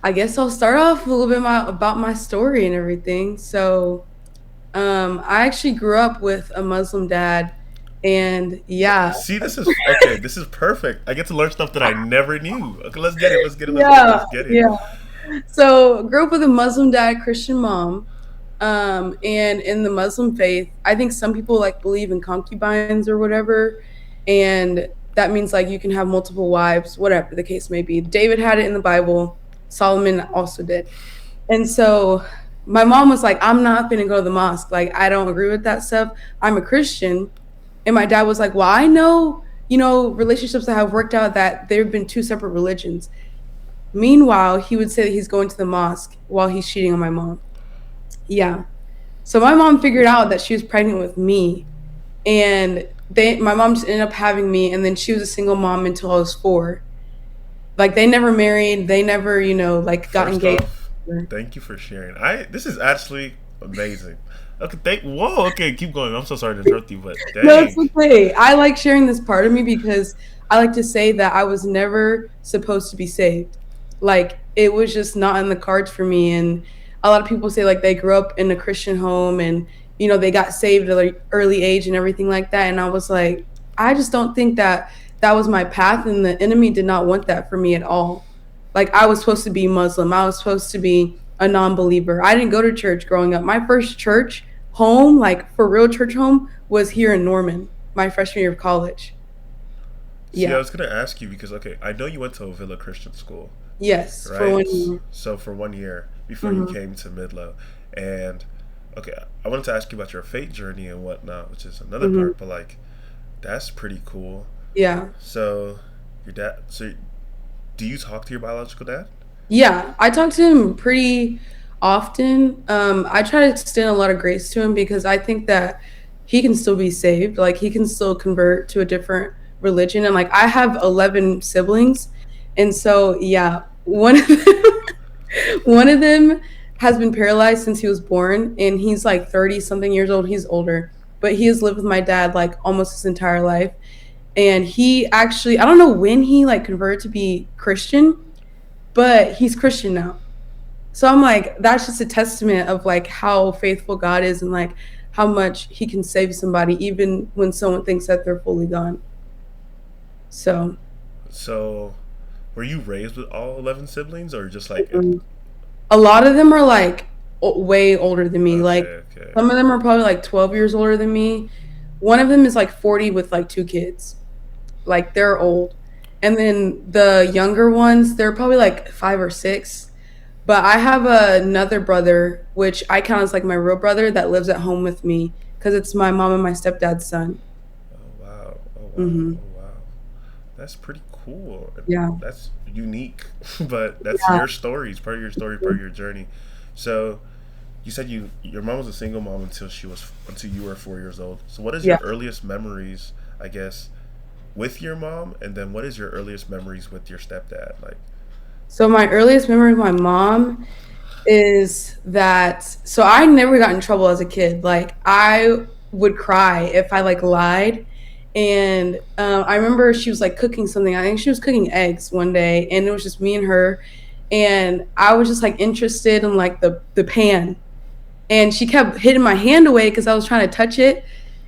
I guess I'll start off a little bit about my story and everything. So, I actually grew up with a Muslim dad, and yeah, See, this is okay. This is perfect. I get to learn stuff that I never knew. Okay, let's get it. Let's get it. Let's get it. yeah, Let's get it. yeah. So, grew up with a Muslim dad, Christian mom. And in the Muslim faith, I think some people like believe in concubines or whatever, and that means like you can have multiple wives, whatever the case may be. David had it in the Bible. Solomon also did. And so my mom was like, I'm not going to go to the mosque. Like, I don't agree with that stuff. I'm a Christian. And my dad was like, well, I know, relationships that have worked out that there have been two separate religions. Meanwhile, he would say that he's going to the mosque while he's cheating on my mom. Yeah. So my mom figured out that she was pregnant with me. And my mom just ended up having me. And then she was a single mom until I was 4. Like, they never married. They never, like got First engaged. off, thank you for sharing. This is actually amazing. Okay, whoa. Okay, keep going. I'm so sorry to interrupt you, but No, it's dang. okay. I like sharing this part of me because I like to say that I was never supposed to be saved. Like, it was just not in the cards for me. And a lot of people say like they grew up in a Christian home and they got saved at an early age and everything like that. And I was like, I just don't think that that was my path, and the enemy did not want that for me at all. Like, I was supposed to be Muslim. I was supposed to be a non-believer. I didn't go to church growing up. My first church home, like for real church home, was here in Norman, my freshman year of college. See, I Yeah. was gonna ask you because okay, I know you went to a Villa Christian school, Yes, for right? 1 year. So for 1 year before you Hmm. came to Midlow, and okay, I wanted to ask you about your faith journey and whatnot, which is another Hmm. part. But like, that's pretty cool. Yeah. So your dad. So do you talk to your biological dad? Yeah. I talk to him pretty often. I try to extend a lot of grace to him because I think that he can still be saved. Like, he can still convert to a different religion. And like, I have 11 siblings. And so, yeah, one of them has been paralyzed since he was born, and he's like 30 something years old. He's older, but he has lived with my dad like almost his entire life. And he actually, I don't know when he like converted to be Christian, but he's Christian now. So I'm like, that's just a testament of like how faithful God is, and like how much he can save somebody even when someone thinks that they're fully gone. So, So were you raised with all 11 siblings, or just like mm, a lot of them are like way older than me. Like, okay, okay, some of them are probably like 12 years older than me. One of them is like 40 with like 2 kids. Like, they're old. And then the younger ones, they're probably like 5 or 6. But I have another brother, which I count as like my real brother, that lives at home with me because it's my mom and my stepdad's son. oh wow, oh wow, Hmm. oh wow. That's pretty cool. Yeah. That's unique, but that's Yeah. your story. It's part of your story, part of your journey. So you said your mom was a single mom until you were 4 years old. So what is Yeah. your earliest memories, I guess, with your mom, and then what is your earliest memories with your stepdad? Like, So my earliest memory of my mom is that, so I never got in trouble as a kid. Like, I would cry if I like lied. And I remember she was like cooking something. I think she was cooking eggs one day, and it was just me and her. And I was just like interested in like the pan, and she kept hitting my hand away because I was trying to touch it.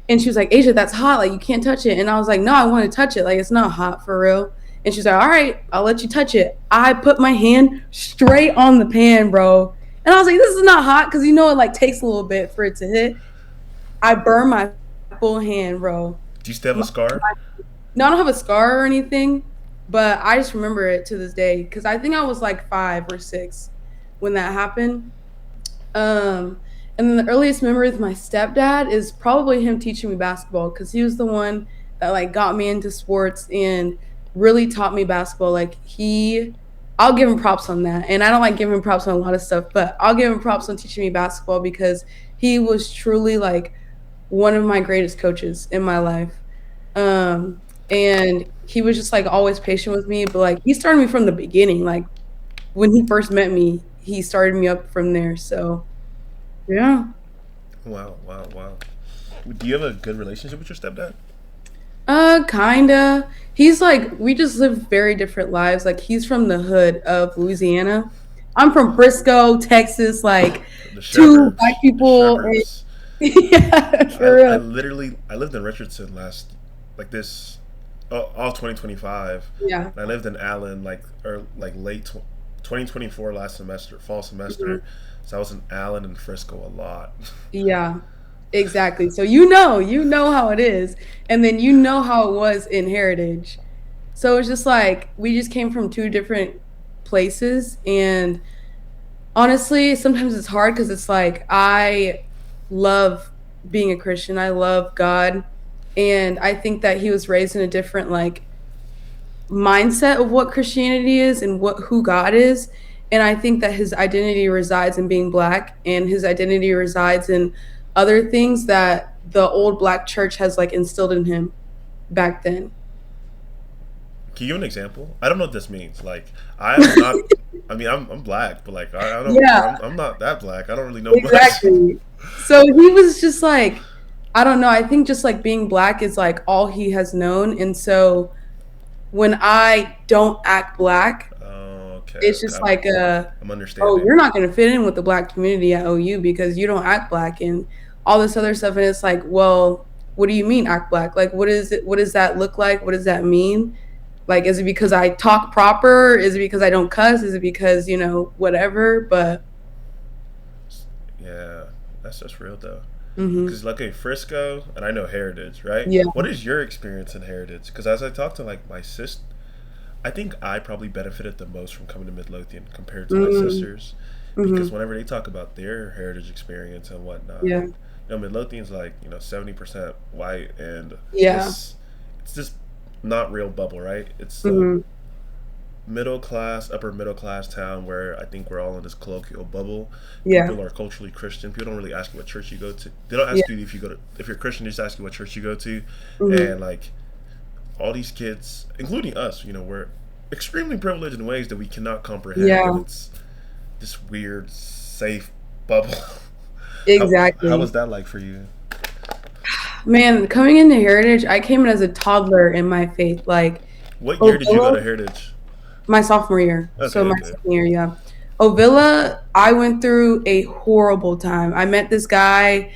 And she was like, Asia, that's hot. Like, you can't touch it. And I was like, no, I want to touch it. Like, it's not hot for real. And she's like, all right, I'll let you touch it. I put my hand straight on the pan, bro. And I was like, this is not hot because it like takes a little bit for it to hit. I burned my full hand, bro. do you still have a My, scar? no, I don't have a scar or anything, but I just remember it to this day because I think I was like 5 or 6 when that happened. Um, and then the earliest memory with my stepdad is probably him teaching me basketball because he was the one that like got me into sports and really taught me basketball. Like, I'll give him props on that. And I don't like giving props on a lot of stuff, but I'll give him props on teaching me basketball because he was truly like one of my greatest coaches in my life. And he was just like always patient with me, but like he started me from the beginning. Like, when he first met me, he started me up from there. So, yeah. Wow, wow, wow. Do you have a good relationship with your stepdad? Kinda. He's like, we just live very different lives. Like, he's from the hood of Louisiana, I'm from Frisco, Texas, like The two suburbs. black The people. And, suburbs. yeah, I, for I real. literally I lived in Richardson last like this all 2025. Yeah. And I lived in Allen like late 2024 last semester, fall Mhm. semester. So I was in Allen and Frisco a lot. Yeah. Exactly. So you know how it is, and then you know how it was in Heritage. So it's just like we just came from two different places, and honestly, sometimes it's hard because it's like I love being a Christian. I love God, and I think that he was raised in a different like mindset of what Christianity is and what who God is. And I think that his identity resides in being black, and his identity resides in other things that the old black church has like instilled in him back then. Can you give an example? I don't know what this means. Like I'm not. I mean, I'm black, but like I don't. Yeah, I'm not that black. I don't really know much. exactly. So he was just like, I don't know. I think just like being black is like all he has known. And so when I don't act black, Oh, okay, it's okay. just like I'm oh, understanding. you're not going to fit in with the black community at OU because you don't act black and all this other stuff. And it's like, well, what do you mean act black? Like, what is it? What does that look like? What does that mean? Like, is it because I talk proper? Is it because I don't cuss? Is it because, whatever? But Yeah, that's just real though. hmm Because like in Frisco, and I know Heritage, right? yeah. What is your experience in Heritage? Because as I talk to like my sis, I think I probably benefited the most from coming to Midlothian compared to my Mm-hmm. sisters, because Mm-hmm. whenever they talk about their Heritage experience and whatnot, Yeah. and Midlothian's like 70% white, and Yeah. it's just not real bubble, right? It's the hmm middle class, upper middle class town where I think we're all in this colloquial bubble. Yeah. People are culturally Christian. People don't really ask you what church you go to. They don't Yeah. ask you if you're Christian. They just ask you what church you go to, hmm and like all these kids, including us, we're extremely privileged in ways that we cannot comprehend, and Yeah. it's this weird safe bubble. How Exactly. was that like for you? Man, coming into Heritage, I came in as a toddler in my faith. Like, What year did you go Ovilla, to Heritage? my sophomore year. So Okay, my okay. second year, yeah. Ovilla, I went through a horrible time. I met this guy.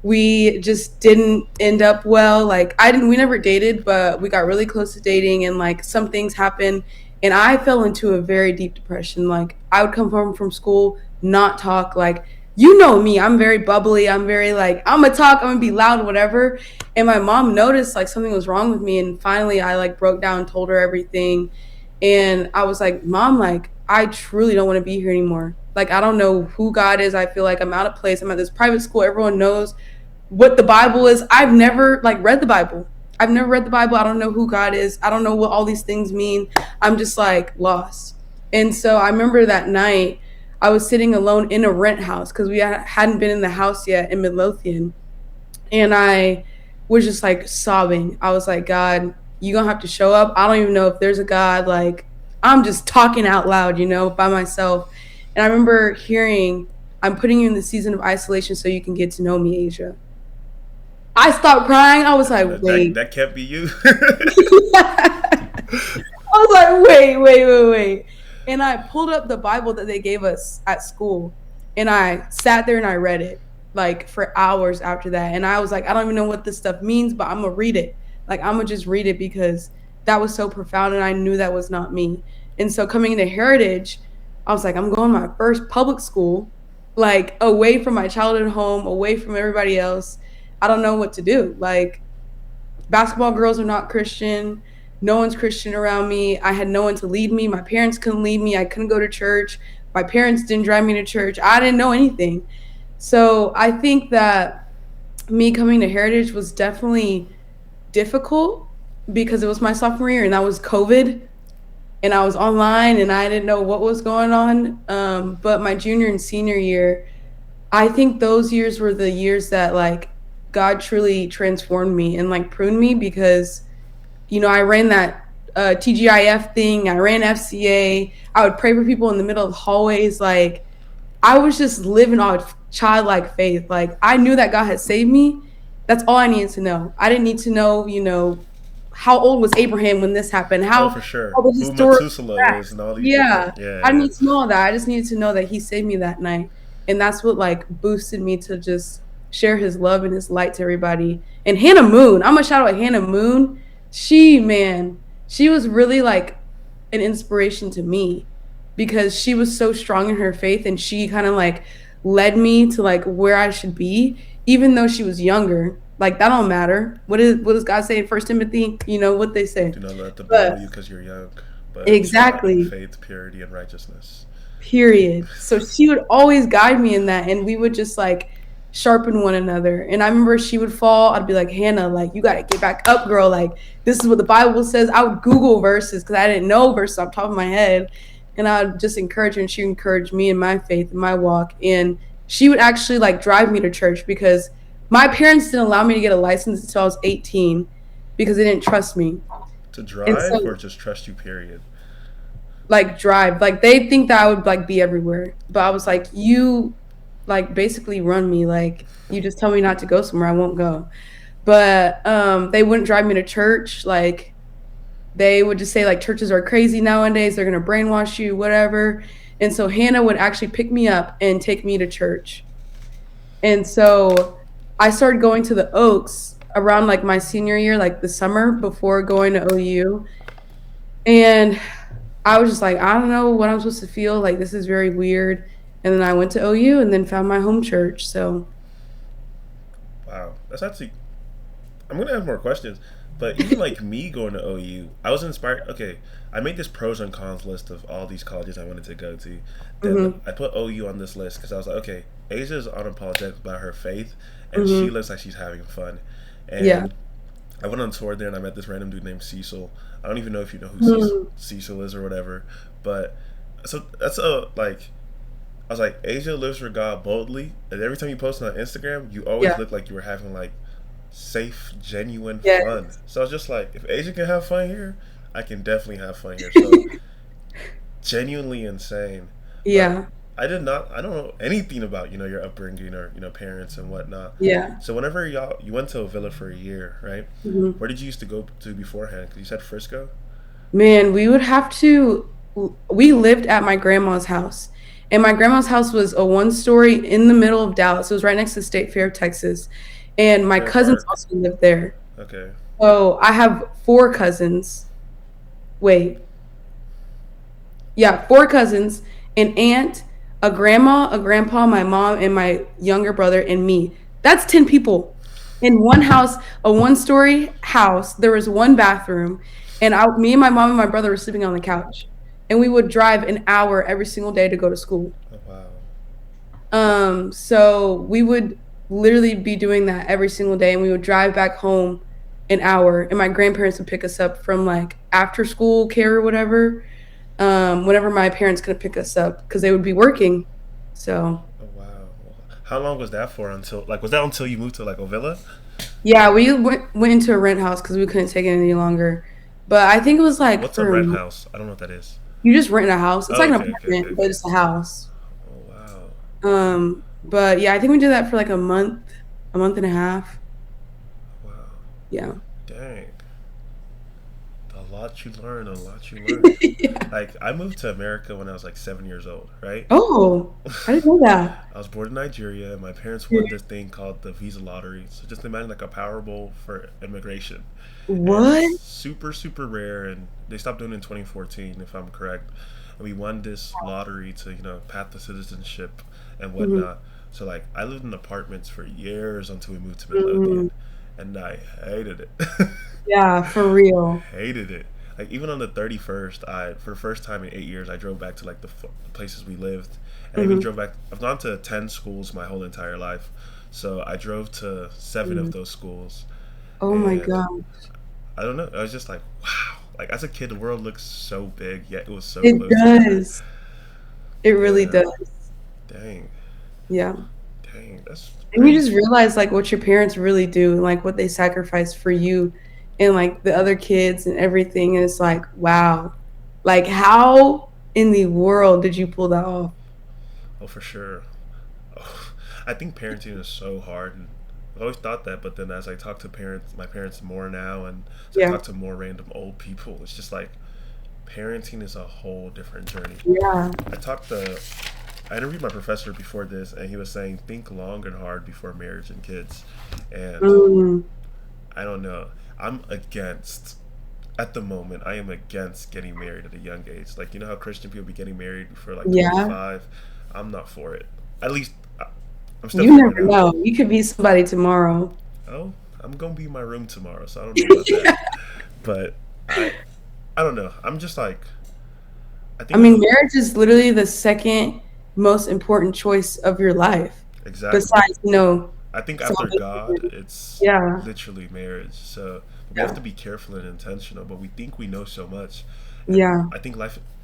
We just didn't end up well. Like we never dated, but we got really close to dating and like some things happened and I fell into a very deep depression. Like I would come home from school, not talk, like you know me, I'm very bubbly. I'm very like I'm gonna talk, I'm gonna be loud, whatever. And my mom noticed like something was wrong with me and finally I like broke down, told her everything. And I was like, "Mom, like I truly don't want to be here anymore. Like I don't know who God is. I feel like I'm out of place. I'm at this private school. Everyone knows what the Bible is. I've never like read the Bible. I've never read the Bible. I don't know who God is. I don't know what all these things mean. I'm just like lost." And so I remember that night I was sitting alone in a rent house because we hadn't been in the house yet in Midlothian. And I was just like sobbing. I was like, God, you gonna have to show up. I don't even know if there's a God. Like, I'm just talking out loud, by myself. And I remember hearing, I'm putting you in the season of isolation so you can get to know me, Asia. I stopped crying. I was like, That wait. that can't be you. I was like, wait, wait, wait, wait. And I pulled up the Bible that they gave us at school and I sat there and I read it like for hours after that. And I was like, I don't even know what this stuff means, but I'm going to read it. Like, I'm going to just read it because that was so profound and I knew that was not me. And so coming into Heritage, I was like, I'm going to my first public school, like away from my childhood home, away from everybody else. I don't know what to do. Like, basketball girls are not Christian. No one's Christian around me. I had no one to lead me. My parents couldn't lead me. I couldn't go to church. My parents didn't drive me to church. I didn't know anything. So I think that me coming to Heritage was definitely difficult because it was my sophomore year and that was COVID and I was online and I didn't know what was going on. But my junior and senior year, I think those years were the years that like God truly transformed me and like pruned me because I ran that TGIF thing. I ran FCA. I would pray for people in the middle of the hallways. Like I was just living off childlike faith. Like I knew that God had saved me. That's all I needed to know. I didn't need to know, how old was Abraham when this happened? Oh, How for sure. all the Who historical Methuselah is facts. and all these different. Yeah, Yeah, I yeah. need to know all that. I just needed to know that he saved me that night, and that's what like boosted me to just share his love and his light to everybody. And Hannah Moon, I'm gonna shout out Hannah Moon. She, man, she was really like an inspiration to me because she was so strong in her faith, and she kind of like led me to like where I should be, even though she was younger. Like that don't matter. What does God say in First Timothy? You know what they say. Do not let the But believe you because you're young, but try in exactly, faith, purity, and righteousness. period. So she would always guide me in that, and we would just like sharpen one another. And I remember she would fall, I'd be like, Hannah, like you got to get back up, girl. Like this is what the Bible says. I would Google verses because I didn't know verses off the top of my head, and I would just encourage her, and she encouraged me in my faith and my walk. And she would actually like drive me to church because my parents didn't allow me to get a license until I was 18 because they didn't trust me. To And drive or so just trust you, period. like drive. Like they think that I would like be everywhere. But I was like, you like basically run me. Like you just tell me not to go somewhere, I won't go. But they wouldn't drive me to church. Like they would just say like churches are crazy nowadays, they're gonna brainwash you, whatever. And so Hannah would actually pick me up and take me to church. And so I started going to the Oaks around like my senior year, like the summer before going to OU. And I was just like, I don't know what I'm supposed to feel. Like, this is very weird. And then I went to OU and then found my home church. So, Wow, that's actually. I'm gonna have more questions, but even like me going to OU, I was inspired. Okay, I made this pros and cons list of all these colleges I wanted to go to. Then hmm I put OU on this list because I was like, okay, Asia is unapologetic about her faith, and she hmm looks like she's having fun. yeah. And I went on tour there, and I met this random dude named Cecil. I don't even know if you know who Mhm. Cecil is or whatever, but so that's a like. I was like, Asia lives for God boldly, and every time you post on Instagram, you always Yeah. look like you were having like safe, genuine fun. Yes. So I was just like, if Asia can have fun here, I can definitely have fun here. So genuinely insane. But yeah. I don't know anything about, your upbringing or, parents and whatnot. Yeah. So whenever you went to a villa for a year, right? hmm Where did you used to go to beforehand? Because you said Frisco? Man, we would have to. We lived at my grandma's house. And my grandma's house was a one story in the middle of Dallas. It was right next to State Fair, Texas. And my Fair cousins Park. also lived there. Okay. So I have four cousins. Wait, yeah, four cousins, an aunt, a grandma, a grandpa, my mom, and my younger brother, and me. That's 10 people in one house, a one-story house. There was one bathroom, and me and my mom and my brother were sleeping on the couch. And we would drive an hour every single day to go to school. Oh, wow. So we would literally be doing that every single day, and we would drive back home an hour, and my grandparents would pick us up from like after school care or whatever, whenever my parents could pick us up because they would be working. So Oh, wow. How long was that for until, like, was that until you moved to, like, a villa? yeah, we went into a rent house because we couldn't take it any longer. But I think it was like What's a for rent house? I don't know what that is. you just rent a house. It's Oh, like an okay, okay, okay, apartment, but okay. it's a house. Oh, wow. But yeah, I think we did that for like a month and a half. Wow. Yeah. Dang. A lot you learn, a lot you learn. Yeah. Like, I moved to America when I was like 7 years old, right? Oh, I didn't know that. I was born in Nigeria, and my parents won Yeah. this thing called the Visa Lottery. So just imagine like a Powerball for immigration. And it's What? super, super rare, and they stopped doing it in 2014, if I'm correct. And we won this lottery to, path to citizenship and Mhm. whatnot. So, like, I lived in apartments for years until we moved to Midlothian, Mhm. and I hated it. Yeah, for real. Hated it. Like, even on the 31st, for the first time in 8 years, I drove back to like the places we lived, and I even Mhm. drove back. I've gone to 10 schools my whole entire life, so I drove to seven of Mhm. those schools, Oh my and god. I don't know. I was just like, wow. Like, as a kid, the world looks so big, yet it was so It close together. does. It really Yeah. does. Dang. Yeah. Dang. That's And you just crazy. realize like what your parents really do and like what they sacrifice for you and like the other kids and everything. And it's like, wow. Like how in the world did you pull that off? Oh, for sure. Oh, I think parenting is so hard I've always thought that, but then as I talk to my parents more now, and as I Yeah. talk to more random old people, it's just like parenting is a whole different journey. Yeah. I talked to, I interviewed my professor before this, and he was saying think long and hard before marriage and kids, and Mm, I don't know. I'm against. At the moment, I am against getting married at a young age. Like, you know how Christian people be getting married before like yeah. 25? I'm not for it. At least I'm still You figuring never it out. know. You could be somebody tomorrow. Oh, I'm gonna be in my room tomorrow, so I don't know about that. But I I don't know. I'm just like I I think mean, marriage is literally the second most important choice of your life, exactly. besides, I think after God, salvation. it's Yeah. literally marriage. So we have Yeah. to be careful and intentional, but we think we know so much. And Yeah. I think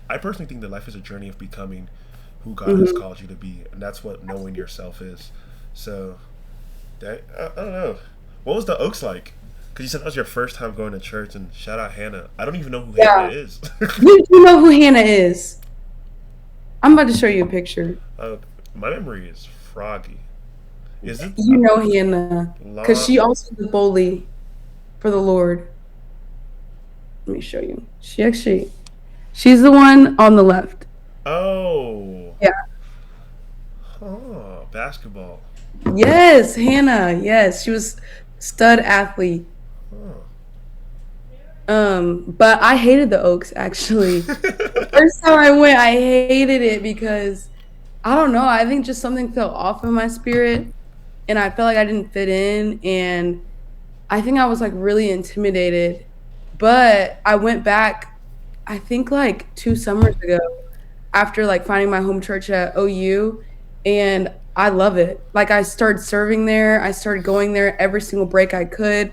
I personally think that life is a journey of becoming who God has Hmm. called you to be. And that's what knowing yourself is. So, I don't know. What was the Oaks like? Because you said that was your first time going to church, and shout out Hannah. I don't even know who Hannah Yeah. is. You know who Hannah is. I'm about to show you a picture. uh, my memory is froggy. Is it You know Hannah, because La? she also did bully for the Lord. Let me show you. She's the one on the left. Oh, Yeah. huh, basketball. Yes, Hannah. Yes, she was stud athlete. Huh. But I hated the Oaks actually. The first time I went, I hated it because I don't know. I think just something felt off in my spirit, and I felt like I didn't fit in, and I think I was like really intimidated. But I went back, I think like 2 summers ago after like finding my home church at OU, and I love it. Like I started serving there. I started going there every single break I could.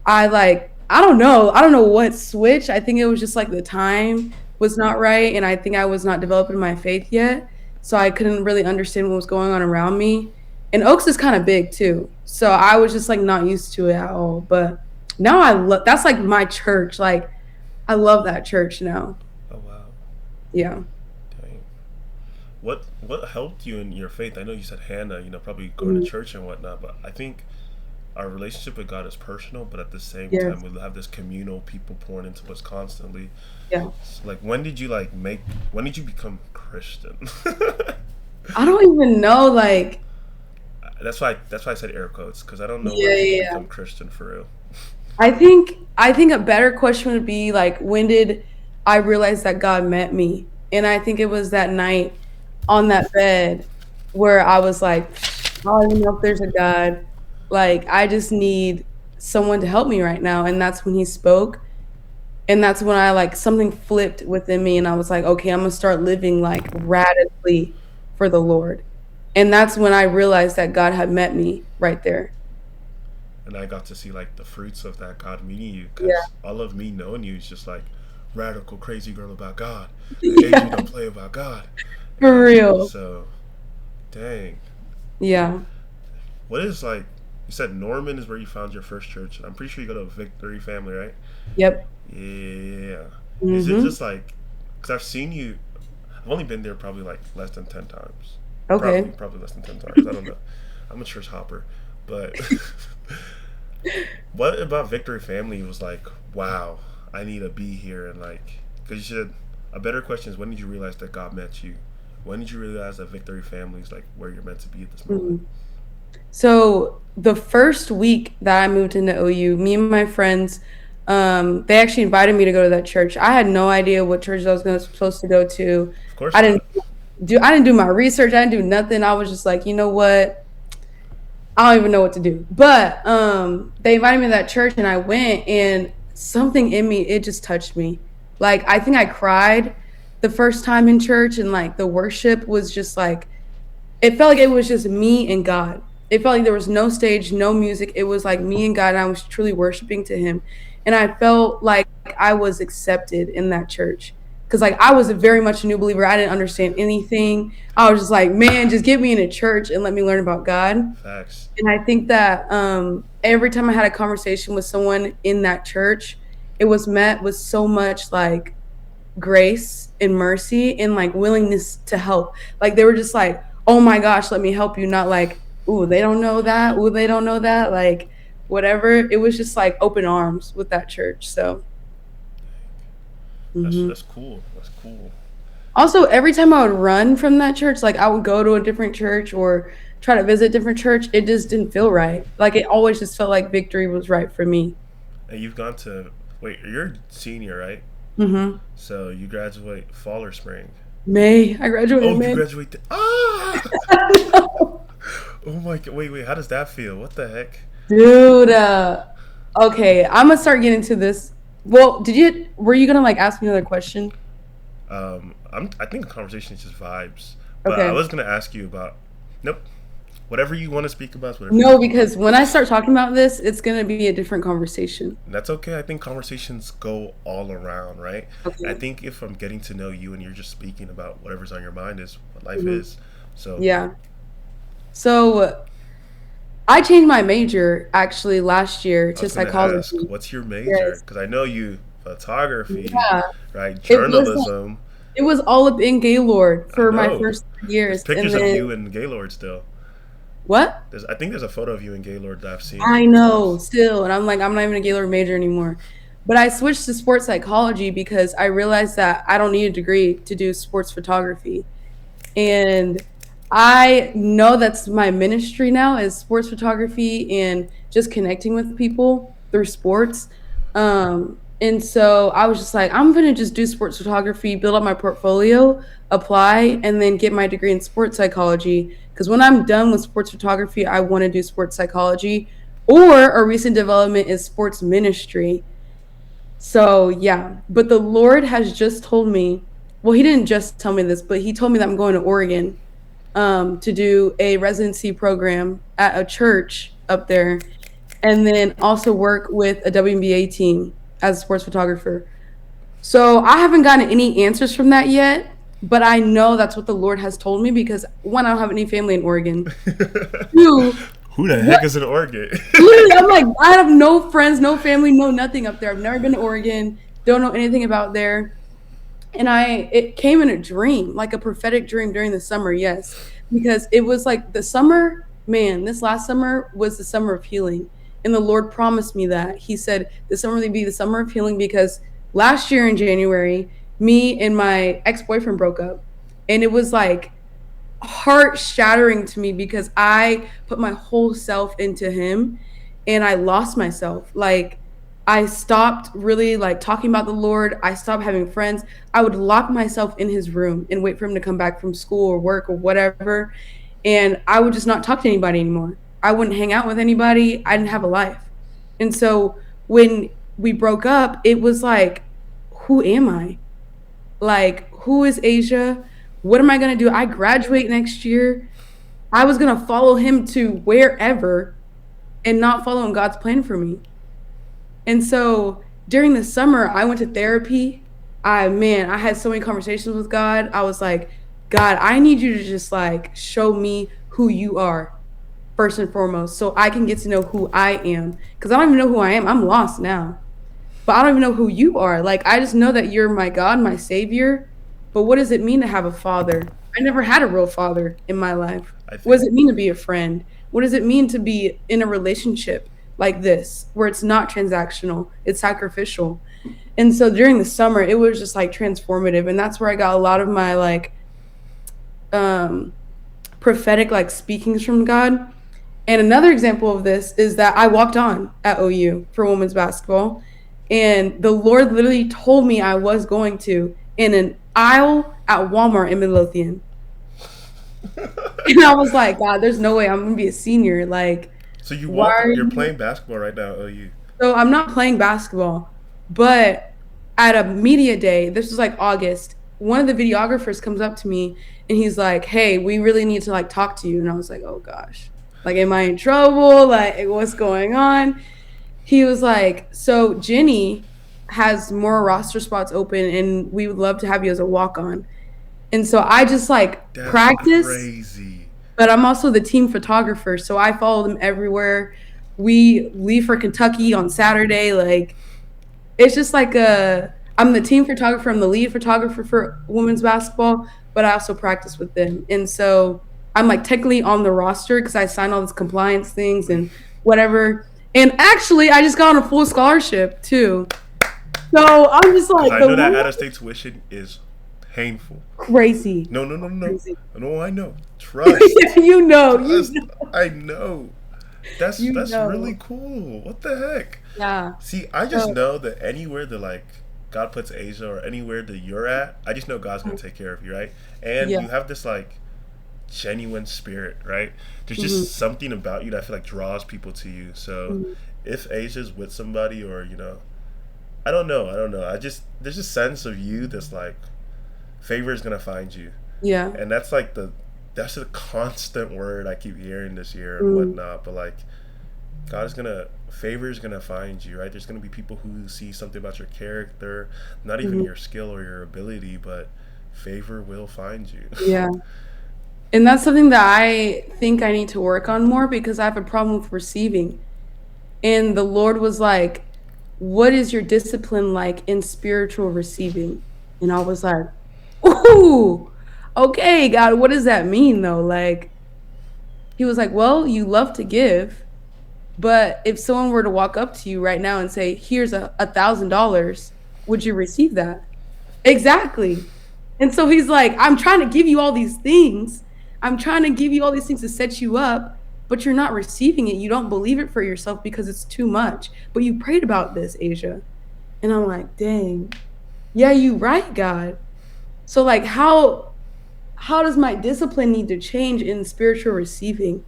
I don't know what switched. I think it was just like the time was not right, and I think I was not developing my faith yet. So I couldn't really understand what was going on around me. And Oaks is kind of big too. So I was just like not used to it at all. But now I love that's like my church. Like I love that church now. Oh wow. Yeah. Dang. What helped you in your faith? I know you said Hannah, probably going to Mhm. church and whatnot, but I think our relationship with God is personal, but at the same time Yes. we have this communal people pouring into us constantly. Yeah. So, like when did you become Christian? I don't even know. Like, That's why I said air quotes, because I don't know yeah, when people yeah, yeah. become Christian for real. I think a better question would be like, when did I realize that God met me? And I think it was that night on that bed where I was like, I don't even know if there's a God. Like, I just need someone to help me right now. And that's when he spoke. And that's when I like something flipped within me and I was like, okay, I'm gonna start living like radically for the Lord. And that's when I realized that God had met me right there. And I got to see like the fruits of that God meeting you, Yeah. because all of me knowing you is just like radical crazy girl about God. Adrian Yeah. don't play about God. For And real. so, dang. Yeah. What is like? You said Norman is where you found your first church. I'm pretty sure you go to Victory Family, right? Yep. Yeah. Is it Mhm. just like? Because I've seen you. I've only been there probably like less than 10 times. Probably, Okay. probably less than 10 times. I don't know. I'm a church hopper, but what about Victory Family was like? Wow, I need to be here, and like, because you said a better question is when did you realize that God met you? When did you realize that Victory Family is like where you're meant to be at this moment? Mhm. So the first week that I moved into OU, me and my friends, they actually invited me to go to that church. I had no idea what church I was supposed to go to. Of course I didn't not. I didn't do my research. I didn't do nothing. I was just like, you know what? I don't even know what to do. But they invited me to that church and I went and something in me, it just touched me. Like I think I cried the first time in church and like the worship was just like it felt like it was just me and God. It felt like there was no stage, no music. It was like me and God, and I was truly worshiping to Him. And I felt like I was accepted in that church because, like, I was a very much a new believer. I didn't understand anything. I was just like, man, just get me in a church and let me learn about God. Facts. And I think that every time I had a conversation with someone in that church, it was met with so much like grace and mercy and like willingness to help. Like they were just like, "Oh my gosh, let me help you," not like, ooh, they don't know that. Ooh, they don't know that. Like, whatever. It was just like open arms with that church. So, That's mhm. cool. That's cool. Also, every time I would run from that church, like I would go to a different church or try to visit a different church, it just didn't feel right. Like it always just felt like victory was right for me. And you've gone to wait. You're a senior, right? Hmm. So you graduate fall or spring? May I graduated Oh, in you May. graduate. Oh my god! Wait, wait. How does that feel? What the heck? Dude, okay, I'm gonna start getting to this. Well, were you gonna like ask me another question? I think the conversation is just vibes. But I Okay. was gonna ask you about. Nope. Whatever you want to speak about is whatever you want No, to speak about. because when I start talking about this, it's gonna be a different conversation. That's okay. I think conversations go all around, right? I Okay. think if I'm getting to know you and you're just speaking about whatever's on your mind is what life Hmm. is. So Yeah. So I changed my major actually last year I to was gonna ask, psychology. what's your major? Yes. Because I know you photography, Yeah. right? It listen, Journalism. it was all up in Gaylord I for my know. first three There's years. And pictures of then you in Gaylord still. what? I think there's a photo of you in Gaylord that I've seen a I couple know times. still. And I'm like, I'm not even a Gaylord major anymore. But I switched to sports psychology because I realized that I don't need a degree to do sports photography. And I know that's my ministry now is sports photography and just connecting with people through sports. And so I was just like, I'm gonna just do sports photography, build up my portfolio, apply, and then get my degree in sports psychology. Because when I'm done with sports photography, I want to do sports psychology, or a recent development is sports ministry. So yeah, but the Lord has just told me, well, he didn't just tell me this, but he told me that I'm going to Oregon to do a residency program at a church up there, and then also work with a WNBA team as a sports photographer. So I haven't gotten any answers from that yet, but I know that's what the Lord has told me because one, I don't have any family in Oregon. Two, Who the what heck is in Oregon? literally, I'm like, I have no friends, no family, no nothing up there. I've never been to Oregon, don't know anything about there. And it came in a dream, like a prophetic dream during the summer, yes. Because it was like the summer, man, this last summer was the summer of healing. And the Lord promised me that. He said the summer would be the summer of healing because last year in January, me and my ex-boyfriend broke up. And it was like heart shattering to me because I put my whole self into him and I lost myself. Like I stopped really like talking about the Lord. I stopped having friends. I would lock myself in his room and wait for him to come back from school or work or whatever. And I would just not talk to anybody anymore. I wouldn't hang out with anybody. I didn't have a life. And so when we broke up, it was like, who am I? Like, who is Asia? What am I going to do? I graduate next year. I was going to follow him to wherever and not following God's plan for me. And so during the summer, I went to therapy. I had so many conversations with God. I was like, God, I need you to just like show me who you are first and foremost so I can get to know who I am. Because I don't even know who I am. I'm lost now, but I don't even know who you are. Like, I just know that you're my God, my savior. But what does it mean to have a father? I never had a real father in my life. I What does think it mean to be a friend? What does it mean to be in a relationship like this, where it's not transactional, it's sacrificial? And so during the summer, it was just like transformative. And that's where I got a lot of my like um, prophetic like speakings from God. And another example of this is that I walked on at OU for women's basketball. And the Lord literally told me I was going to in an aisle at Walmart in Midlothian. And I was like, God, there's no way I'm going to be a senior. Like, so. You why walk. are You're you? playing basketball right now. Oh, you. So I'm not playing basketball, but at a media day, this was like August, one of the videographers comes up to me and he's like, hey, we really need to like talk to you. And I was like, oh gosh, like, am I in trouble? Like, what's going on? He was like, so Jenny has more roster spots open and we would love to have you as a walk on. And so I just like That's practice, crazy. but I'm also the team photographer. So I follow them everywhere. We leave for Kentucky on Saturday. Like, it's just like I'm the team photographer, I'm the lead photographer for women's basketball, but I also practice with them. And so I'm like technically on the roster because I signed all these compliance things and whatever. And actually, I just got on a full scholarship too. So I'm just Because like I the know that Lord out of state tuition is painful. crazy, No, no, no, no. crazy. No, I know. Trust. You know, you Trust. know, I know. you That's really know. cool. What the heck? Yeah. See, I just So know that anywhere that like God puts Asia or anywhere that you're at, I just know God's gonna take care of you, right? And yeah. you have this like genuine spirit, right? There's Hmm. just something about you that I feel like draws people to you. So Hmm. if Asia's with somebody or, I don't know, I don't know. I just there's a sense of you that's like favor is gonna find you. Yeah. And that's a constant word I keep hearing this year and Mm. whatnot. But like God is gonna favor is gonna find you, right? There's gonna be people who see something about your character, not even Hmm. your skill or your ability, but favor will find you. Yeah. And that's something that I think I need to work on more because I have a problem with receiving. And the Lord was like, "What is your discipline like in spiritual receiving?" And I was like, "Ooh, okay, God, what does that mean though?" Like, He was like, "Well, you love to give, but if someone were to walk up to you right now and say, 'Here's $1,000,' would you receive that?" Exactly. And so he's like, I'm trying to give you all these things. I'm trying to give you all these things to set you up, but you're not receiving it. You don't believe it for yourself because it's too much. But you prayed about this, Asia. And I'm like, dang. Yeah, you right, God. So like how does my discipline need to change in spiritual receiving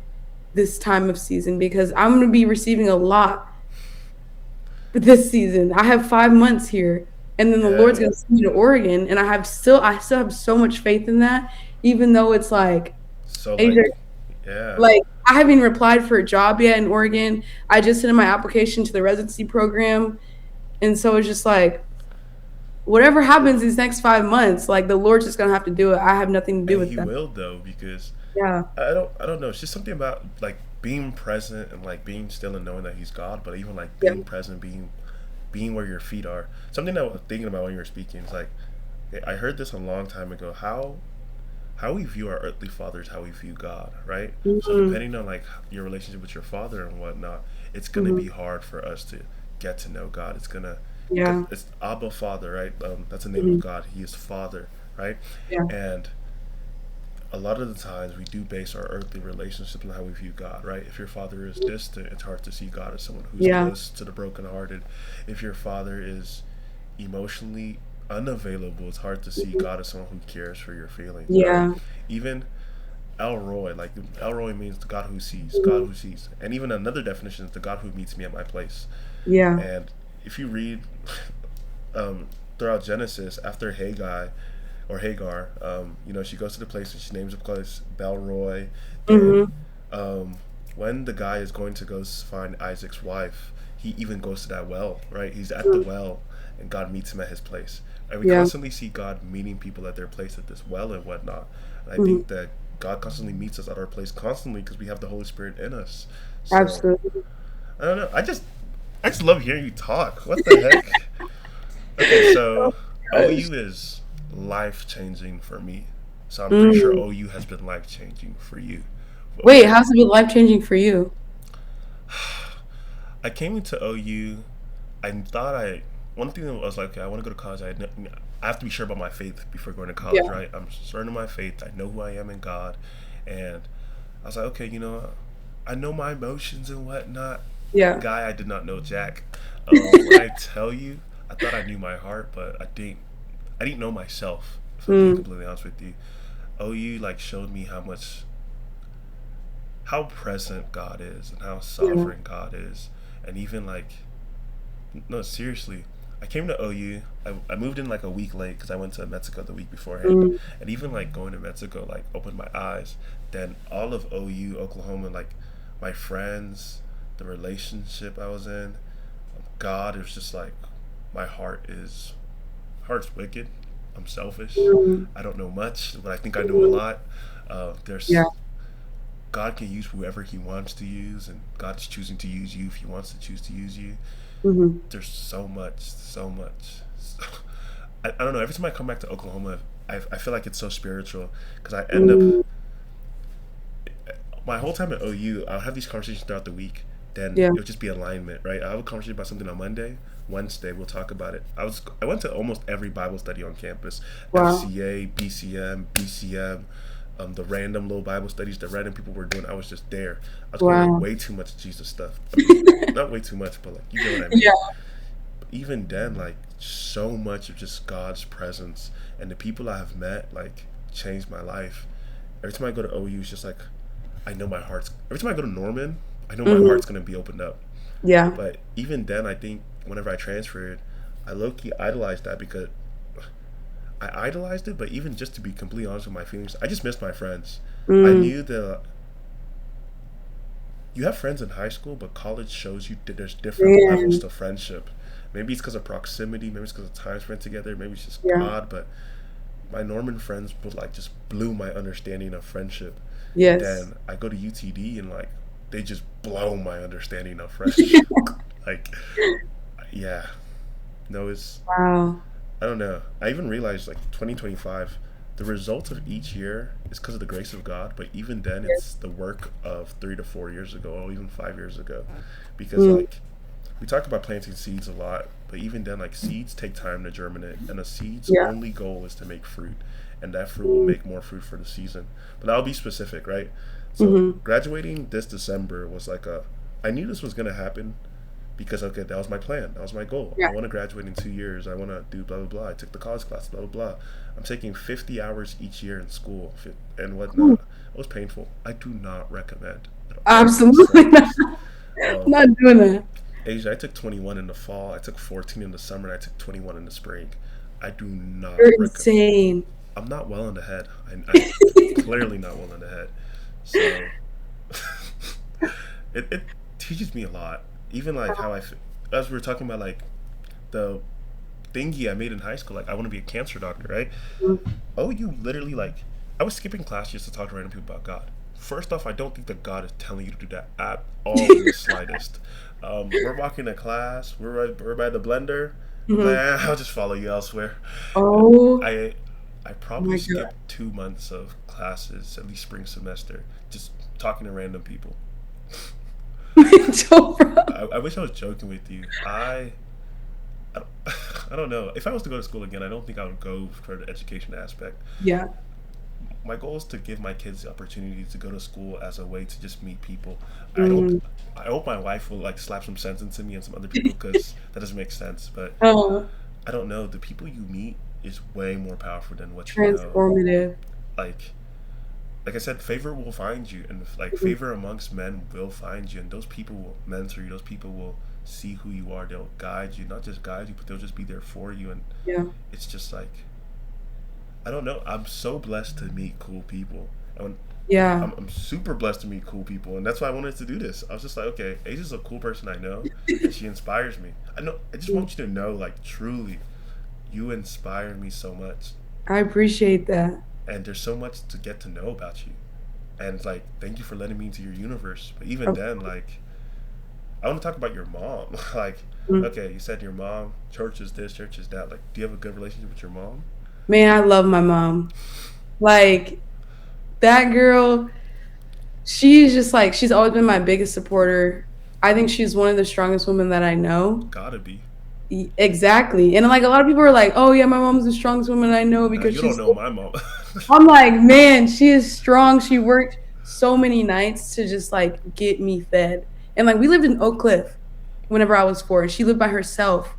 this time of season? Because I'm gonna be receiving a lot this season. I have 5 months here, and then the Lord's Yeah. gonna send me to Oregon, and I still have so much faith in that, even though it's like So Asia, like, yeah. like I haven't even replied for a job yet in Oregon. I just sent in my application to the residency program, and so it's just like whatever happens these next 5 months, like the Lord's just gonna have to do it. I have nothing to do And with he that. will though, because Yeah, I don't know. It's just something about like being present and like being still and knowing that he's God, but even like yeah, being present, being where your feet are. Something that I was thinking about when you were speaking is like I heard this a long time ago. How we view our earthly father is how we view God, right? So hmm, depending on like your relationship with your father and whatnot, it's gonna hmm, be hard for us to get to know God. It's gonna because yeah, it's Abba Father, right? That's the name of hmm, God. He is Father, right? yeah, And a lot of the times we do base our earthly relationships on how we view God, right? If your father is distant, it's hard to see God as someone who's yeah, close to the brokenhearted. If your father is emotionally unavailable, it's hard to see mhm, God as someone who cares for your feelings, right? yeah, Even El Roy, like El Roy means the God who sees, God mhm, who sees. And even another definition is the God who meets me at my place. yeah, And if you read throughout Genesis, after Hagar, she goes to the place and she names the place Belroy. And hmm, um, when the guy is going to go find Isaac's wife, he even goes to that well, right? He's at the well, and God meets him at his place. And we yeah, constantly see God meeting people at their place at this well and whatnot. And I hmm, think that God constantly meets us at our place constantly because we have the Holy Spirit in us. So absolutely. I don't know. I just love hearing you talk. What the heck? Okay, so Gosh. OU is life changing for me. So I'm pretty sure Mm. OU has been life changing for you. Wait, Okay. how's it been life changing for you? I came into OU. I thought one thing that was like, okay, I want to go to college. I have to be sure about my faith before going to college, Yeah, right? I'm certain of my faith. I know who I am in God, and I was like, okay, I know my emotions and whatnot. yeah, Guy, I did not know Jack. When I tell you, I thought I knew my heart, but I didn't know myself. If I'm being mm, completely honest with you, OU like showed me how present God is and how yeah, sovereign God is, and even like no, seriously. I came to OU. I moved in like a week late because I went to Mexico the week beforehand, mm, and even like going to Mexico like opened my eyes. Then all of OU, Oklahoma, like my friends, the relationship I was in, God, it was just like my heart's wicked. I'm selfish. mm, I don't know much, but I think I know a lot. yeah, There's God can use whoever He wants to use, and God's choosing to use you if He wants to choose to use you. hmm, There's so much, so much. I don't know. Every time I come back to Oklahoma, I feel like it's so spiritual because I end up mm, my whole time at OU, I'll have these conversations throughout the week. Then Yeah. it'll just be alignment, right? I'll have a conversation about something on Monday. Wednesday, we'll talk about it. I went to almost every Bible study on campus, Wow. FCA, BCM, BCM, the random little Bible studies that random people were doing. I was just there. I was going to Wow. way too much Jesus stuff. I mean, not way too much, but like you get what I Yeah. mean. Even then, like so much of just God's presence and the people I have met, like changed my life. Every time I go to OU, it's just like I know my heart's. Every time I go to Norman, I know my Hmm. heart's gonna be opened up. Yeah. But even then, I think whenever I transferred, I low key idolized that because I idolized it. But even just to be completely honest with my feelings, I just missed my friends. I Mm. knew that you have friends in high school, but college shows you that there's different levels Man. to friendship. Maybe it's because of proximity, maybe it's because of time spent together, maybe it's just Yeah. God. But my Norman friends would like just blew my understanding of friendship. Yes. Then I go to UTD and like they just blow my understanding of friendship. Like, yeah, no, it's Wow. I don't know. I even realized like 2025, the results of each year is because of the grace of God, but even then, it's Yes. the work of 3 to 4 years ago, or even 5 years ago, because Mm. like we talk about planting seeds a lot, but even then, like seeds take time to germinate, and a seed's Yeah. only goal is to make fruit, and that fruit will Mm. make more fruit for the season. But I'll be specific, right? So Hmm. graduating this December was like a, I knew this was gonna happen because okay, that was my plan, that was my goal. I Yeah. want to graduate in 2 years. I want to do blah blah blah. I took the college class, blah blah blah. I'm taking 50 hours each year in school and Ooh. whatnot. It was painful. I do not recommend at all in the Absolutely not. slightest. I'm Um, not doing that. Asia, I took 21 in the fall. I took 14 in the summer. And I took 21 in the spring. I do not You're recommend. insane. I'm not well in the head. I'm clearly not well in the head. So it teaches me a lot. Even like how as we were talking about like the thingy I made in high school, like I want to be a cancer doctor, right? Oh, you literally like I was skipping class just to talk to random people about God. First off, I don't think that God is telling you to do that at all in the slightest. We're walking to class. We're by the blender. Hmm. Nah, I'll just follow you elsewhere. Oh I I probably my God. skipped 2 months of classes at least spring semester just talking to random people. Joe, bro. I wish I was joking with you. I don't, I don't know. If I was to go to school again, I don't think I would go for the education aspect. Yeah. My goal is to give my kids the opportunity to go to school as a way to just meet people. I hope Mm. I hope my wife will like slap some sense into me and some other people because that doesn't make sense. But Oh, I don't know. The people you meet is way more powerful than what you know. transformative. Like like I said, favor will find you, and like Mhm. favor amongst men will find you, and those people will mentor you. Those people will see who you are. They'll guide you, not just guide you, but they'll just be there for you. And Yeah. it's just like I don't know. I'm so blessed to meet cool people. And Yeah. I'm super blessed to meet cool people, and that's why I wanted to do this. I was just like, okay, Asia's a cool person I know, and she inspires me. I know. I just Mm. want you to know, like, truly, you inspire me so much, I appreciate that. and there's so much to get to know about you. And like, thank you for letting me into your universe. But even Of then, like, I want to talk about your mom. Like, mm. okay, you said your mom, church is this, church is that. Like, do you have a good relationship with your mom? Man, I love my mom. Like that girl, she's just like she's always been my biggest supporter. I think she's one of the strongest women that I know. Gotta be. Exactly. And like a lot of people are like, "Oh yeah, my mom's the strongest woman I know Now because you don't she's." know my mom. I'm like, man, she is strong. She worked so many nights to just like get me fed. And like we lived in Oak Cliff whenever I was 4, and she lived by herself.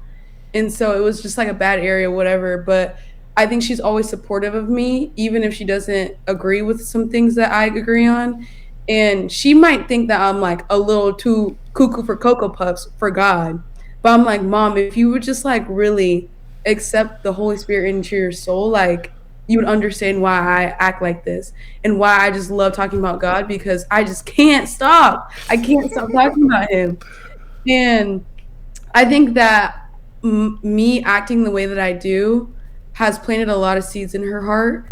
And so it was just like a bad area, whatever. But I think she's always supportive of me, even if she doesn't agree with some things that I agree on. And she might think that I'm like a little too cuckoo for Cocoa Puffs for God. But I'm like, Mom, if you would just like really accept the Holy Spirit into your soul, like you would understand why I act like this and why I just love talking about God because I just can't stop. I can't stop talking about Him. And I think that me acting the way that I do has planted a lot of seeds in her heart.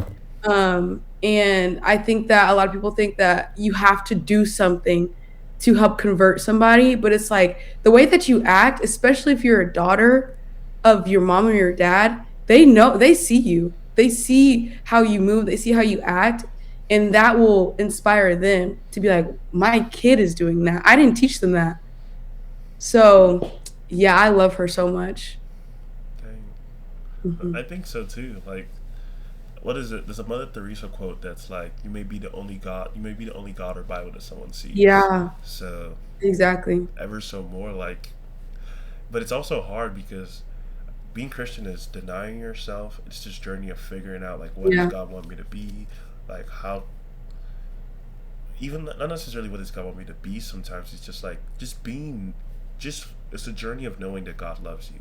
And I think that a lot of people think that you have to do something to help convert somebody, but it's like the way that you act, especially if you're a daughter of your mom or your dad, they know, they see you. They see how you move, they see how you act, and that will inspire them to be like, my kid is doing that. I didn't teach them that. So, yeah, I love her so much. Dang. Hmm. I think so too. Like, what is it? There's a Mother Teresa quote that's like, "You may be the only God. You may be the only God or Bible that someone sees." Yeah, So exactly. ever so more like, but it's also hard because being Christian is denying yourself. It's this journey of figuring out like what does Yeah, God want me to be, like how even not necessarily what does God want me to be. Sometimes it's just like just being, just it's a journey of knowing that God loves you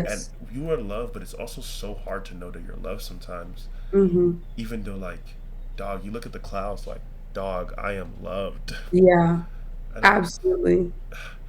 and yes. you are loved. But it's also so hard to know that you're loved sometimes, Hmm. even though like, dog, you look at the clouds like, dog, I am loved. Yeah, I don't. absolutely.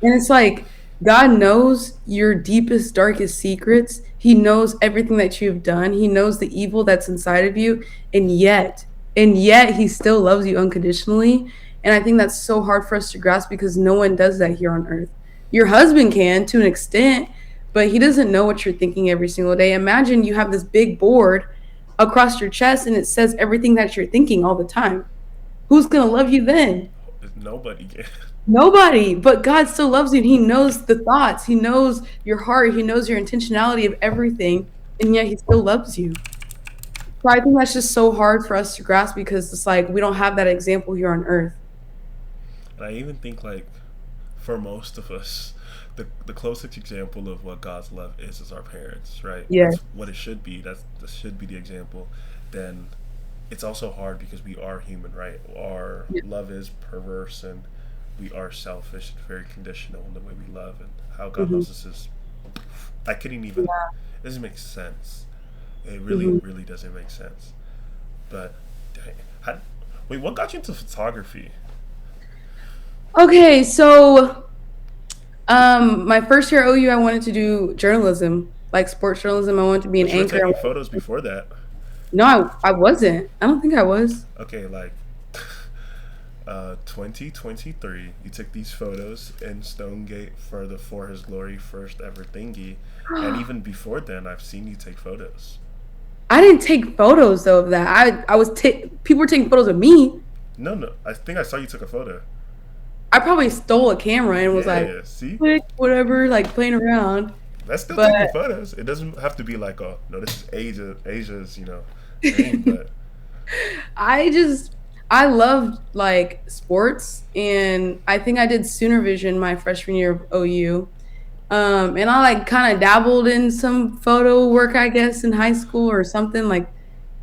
And it's like God knows your deepest, darkest secrets. He knows everything that you've done. He knows the evil that's inside of you. And yet he still loves you unconditionally. And I think that's so hard for us to grasp because no one does that here on earth. Your husband can to an extent, but he doesn't know what you're thinking every single day. Imagine you have this big board across your chest and it says everything that you're thinking all the time. Who's going to love you then? Nobody can. Nobody, but God still loves you. And He knows the thoughts. He knows your heart. He knows your intentionality of everything. And yet He still loves you. So I think that's just so hard for us to grasp because it's like we don't have that example here on earth. And I even think like for most of us, the closest example of what God's love is our parents, right? Yeah. That's what it should be. That should be the example. Then it's also hard because we are human, right? Our Yeah. love is perverse and we are selfish and very conditional in the way we love, and how God Hmm. loves us is, I couldn't even, Yeah. it doesn't make sense. It really, Hmm. really doesn't make sense. But dang, how, wait, what got you into photography? Okay, so my first year at OU, I wanted to do journalism, like sports journalism. I wanted to be an But you were anchor. taking photos before that. No, I wasn't. I don't think I was. Okay, like 2023, you took these photos in Stonegate for the For His Glory first ever thingy, and even before then, I've seen you take photos. I didn't take photos though of that. People were taking photos of me. No, no, I think I saw you took a photo. I probably stole a camera and was like, Yeah, see, quick, whatever, like playing around. that's still But taking photos. It doesn't have to be like, oh no, this is Asia's, thing. But I loved like sports, and I think I did Sooner Vision my freshman year of OU. And I like kind of dabbled in some photo work, I guess, in high school or something like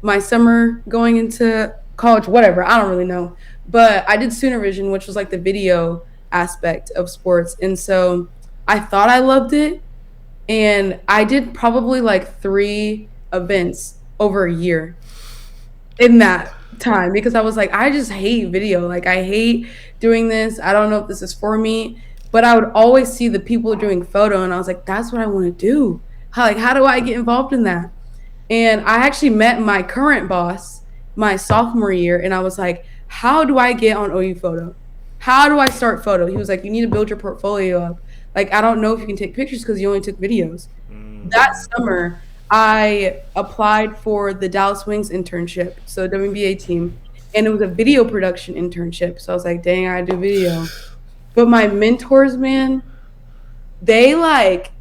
my summer going into college, whatever. I don't really know. But I did Sooner Vision, which was like the video aspect of sports. And so I thought I loved it. And I did probably like three events over a year in that time because I was like, I just hate video. Like, I hate doing this. I don't know if this is for me. But I would always see the people doing photo, and I was like, that's what I want to do. How do I get involved in that? And I actually met my current boss my sophomore year, and I was like, how do I get on OU Photo? How do I start photo? He was like, you need to build your portfolio up. Like, I don't know if you can take pictures because you only took videos. That mm, summer, I applied for the Dallas Wings internship, so WNBA team, and it was a video production internship. So I was like, dang, I do video. But my mentors, man, they like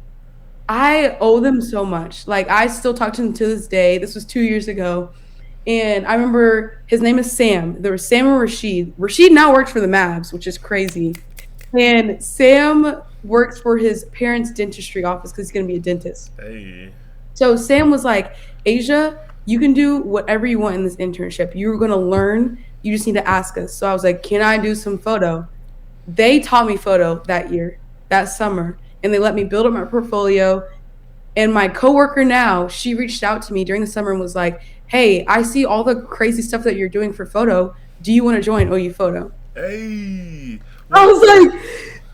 I owe them so much. Like I still talk to them to this day. This was 2 years ago. And I remember his name is Sam. There was Sam and Rashid. Rashid now works for the Mavs, which is crazy. And Sam works for his parents' dentistry office because he's going to be a dentist. hey, So Sam was like, Asia, you can do whatever you want in this internship. You're going to learn. You just need to ask us. So I was like, can I do some photo? They taught me photo that year, that summer, and they let me build up my portfolio. And my coworker now, she reached out to me during the summer and was like, hey, I see all the crazy stuff that you're doing for photo. Do you want to join OU Photo? hey. I Well, was like,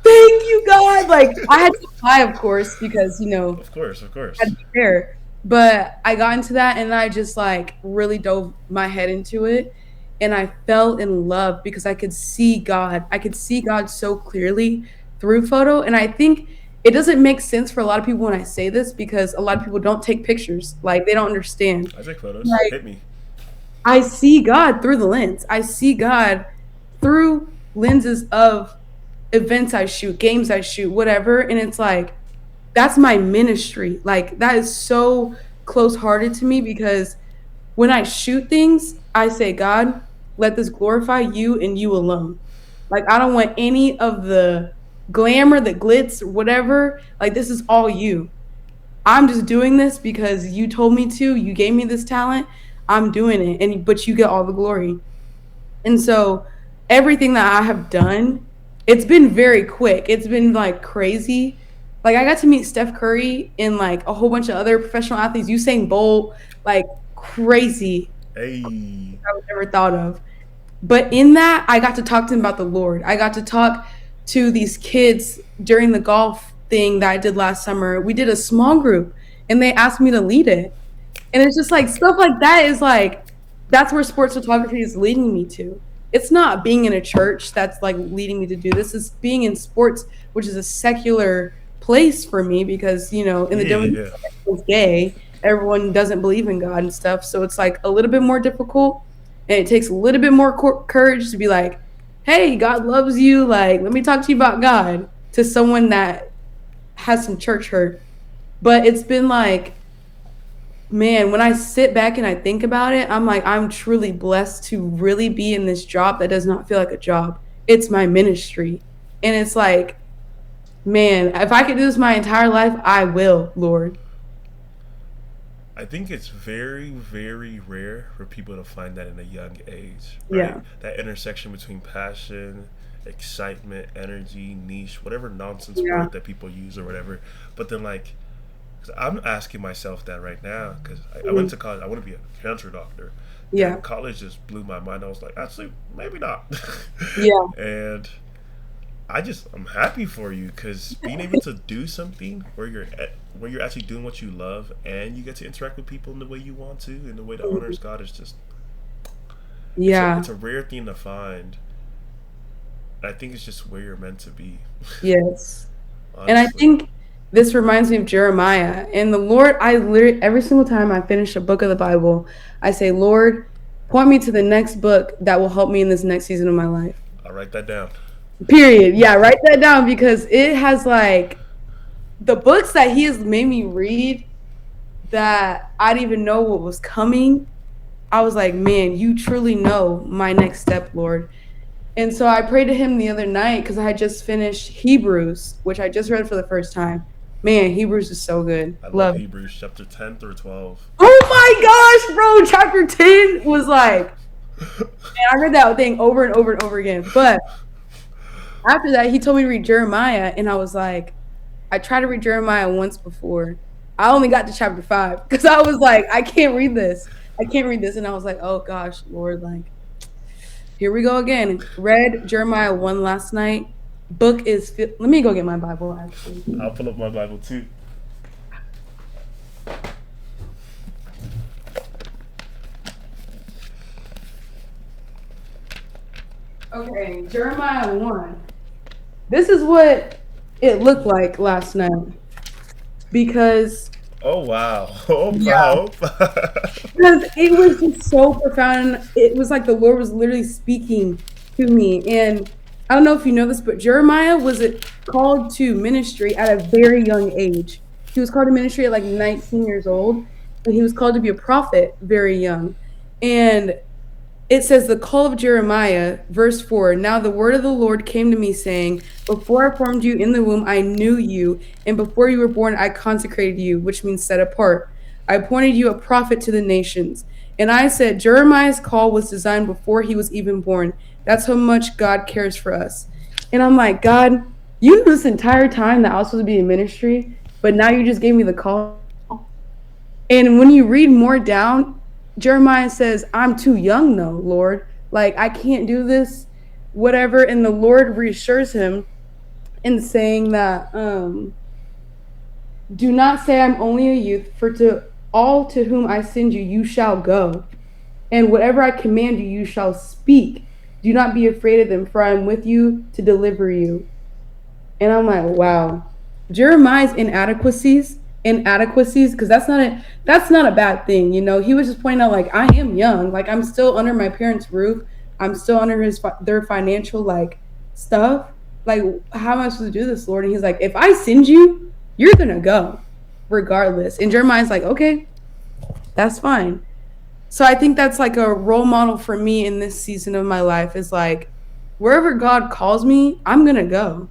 thank you, God. Like, I had to apply, of course, because, of course, of I had course. to be fair. But I got into that and I just like really dove my head into it. And I fell in love because I could see God. I could see God so clearly through photo. And I think it doesn't make sense for a lot of people when I say this because a lot of people don't take pictures. Like they don't understand. I take photos. Like Hit me. I see God through the lens. I see God through lenses of events I shoot, games I shoot, whatever. And it's like, that's my ministry. Like, that is so close hearted to me because when I shoot things, I say, God, let this glorify you and you alone. Like, I don't want any of the glamour, the glitz, whatever. Like, this is all you. I'm just doing this because you told me to. You gave me this talent. I'm doing it. And but you get all the glory. And so everything that I have done, it's been very quick. It's been like crazy. Like I got to meet Steph Curry and like a whole bunch of other professional athletes, Usain Bolt, like crazy. Hey. I would never thought of. But in that, I got to talk to them about the Lord. I got to talk to these kids during the golf thing that I did last summer. We did a small group and they asked me to lead it. And it's just like stuff like that is like, that's where sports photography is leading me to. It's not being in a church that's like leading me to do this. It's being in sports, which is a secular place for me because, you know, in the Yeah. is gay, everyone doesn't believe in God and stuff. So it's like a little bit more difficult and it takes a little bit more courage to be like, hey, God loves you. Like, let me talk to you about God to someone that has some church hurt. But it's been like, man, when I sit back and I think about it, I'm like, I'm truly blessed to really be in this job that does not feel like a job. It's my ministry. And it's like, man, if I could do this my entire life, I will, Lord. I think it's very, very rare for people to find that in a young age, right? Yeah. That intersection between passion, excitement, energy, niche, whatever nonsense Yeah. word that people use or whatever. But then, like, 'cause I'm asking myself that right now because I went Mhm. to college. I want to be a cancer doctor. Yeah. And college just blew my mind. I was like, actually, maybe not. Yeah. And I'm happy for you because being able to do something where you're actually doing what you love and you get to interact with people in the way you want to in the way that honors God is just it's Yeah. a rare thing to find. I think it's just where you're meant to be, Yes. And I honestly. think this reminds me of Jeremiah. And the Lord, I literally, every single time I finish a book of the Bible, I say, Lord, point me to the next book that will help me in this next season of my life. I'll write that down. Period. Yeah, write that down because it has like the books that he has made me read that I didn't even know what was coming. I was like, man, you truly know my next step, Lord. And so I prayed to him the other night because I had just finished Hebrews, which I just read for the first time. Man, Hebrews is so good. I love Love it. Hebrews chapter 10 through 12. Oh my gosh, bro. Chapter 10 was like, man, I read that thing over and over and over again. But after that, he told me to read Jeremiah. And I was like, I tried to read Jeremiah once before. I only got to chapter 5 because I was like, I can't read this. I can't read this. And I was like, oh gosh, Lord, like, here we go again. Read Jeremiah 1 last night. Book is, let me go get my Bible actually. I'll pull up my Bible too. Okay, Jeremiah 1. This is what it looked like last night because Oh wow. Oh yeah, wow. because it was just so profound. It was like the Lord was literally speaking to me. And I don't know if you know this, but Jeremiah was called to ministry at a very young age. He was called to ministry at like 19 years old, and he was called to be a prophet very young. And it says the call of Jeremiah, verse 4. Now the word of the Lord came to me, saying, before I formed you in the womb, I knew you, and before you were born, I consecrated you, which means set apart. I appointed you a prophet to the nations. And I said, Jeremiah's call was designed before he was even born. That's how much God cares for us. And I'm like, God, you knew this entire time that I was supposed to be in ministry, but now you just gave me the call. And when you read more down, Jeremiah says, I'm too young though, Lord. Like, I can't do this, whatever. And the Lord reassures him in saying that, do not say I'm only a youth, for to all to whom I send you, you shall go. And whatever I command you, you shall speak. Do not be afraid of them, for I am with you to deliver you. And I'm like, wow. Jeremiah's inadequacies inadequacies, because that's not a bad thing, you know. He was just pointing out like I am young, like I'm still under my parents' roof, I'm still under their financial like stuff. Like, how am I supposed to do this, Lord? And he's like, if I send you, you're gonna go regardless. And Jeremiah's like, okay, that's fine. So I think that's like a role model for me in this season of my life, is like wherever God calls me, I'm going to go.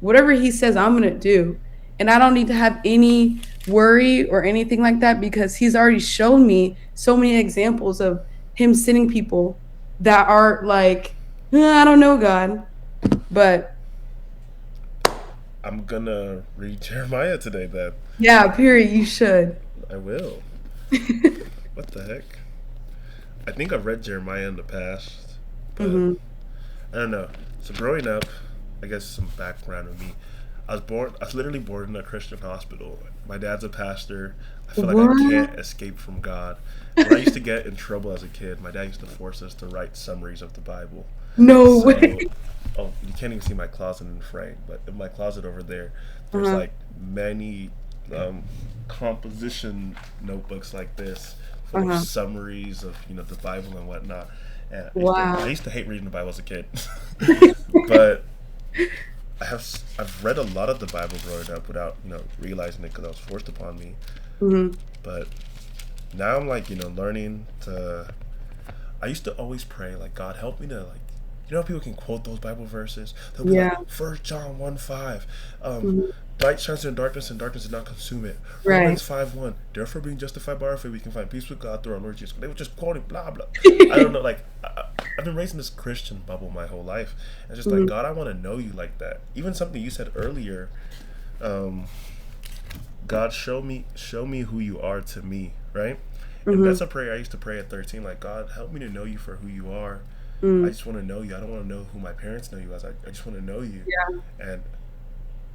Whatever he says, I'm going to do. And I don't need to have any worry or anything like that, because he's already shown me so many examples of him sending people that are like, I don't know, God. But I'm gonna read Jeremiah today then. yeah, period, you should. I will. What the heck? I think I've read Jeremiah in the past, but Hmm. I don't know. So growing up, I guess some background of me. I was literally born in a Christian hospital. My dad's a pastor. I feel like I What? can't escape from God. When I used to get in trouble as a kid, my dad used to force us to write summaries of the Bible. No way. So, oh, you can't even see my closet in the frame, but in my closet over there, there's Uh-huh. like many um, composition notebooks like this, full of Uh-huh. summaries of the Bible and whatnot. And I Wow. used to hate reading the Bible as a kid, but I've read a lot of the Bible growing up without realizing it because I was forced upon me. Hmm. But now I'm like learning to. I used to always pray like, God, help me to like. How people can quote those Bible verses? They'll be like, Yeah. 1 John 1:5, Hmm. light shines in darkness and darkness did not consume it. Right. Romans 5:1, therefore being justified by our faith we can find peace with God through our Lord Jesus. They were just quoting blah blah. I don't know, like I've been raised in this Christian bubble my whole life. And it's just like, Hmm. God, I want to know you like that. Even something you said earlier, um, God, show me who you are to me, right? And Hmm. that's a prayer I used to pray at 13. Like, God, help me to know you for who you are. I Mm. just want to know you. I don't want to know who my parents know you as. I just want to know you. Yeah. And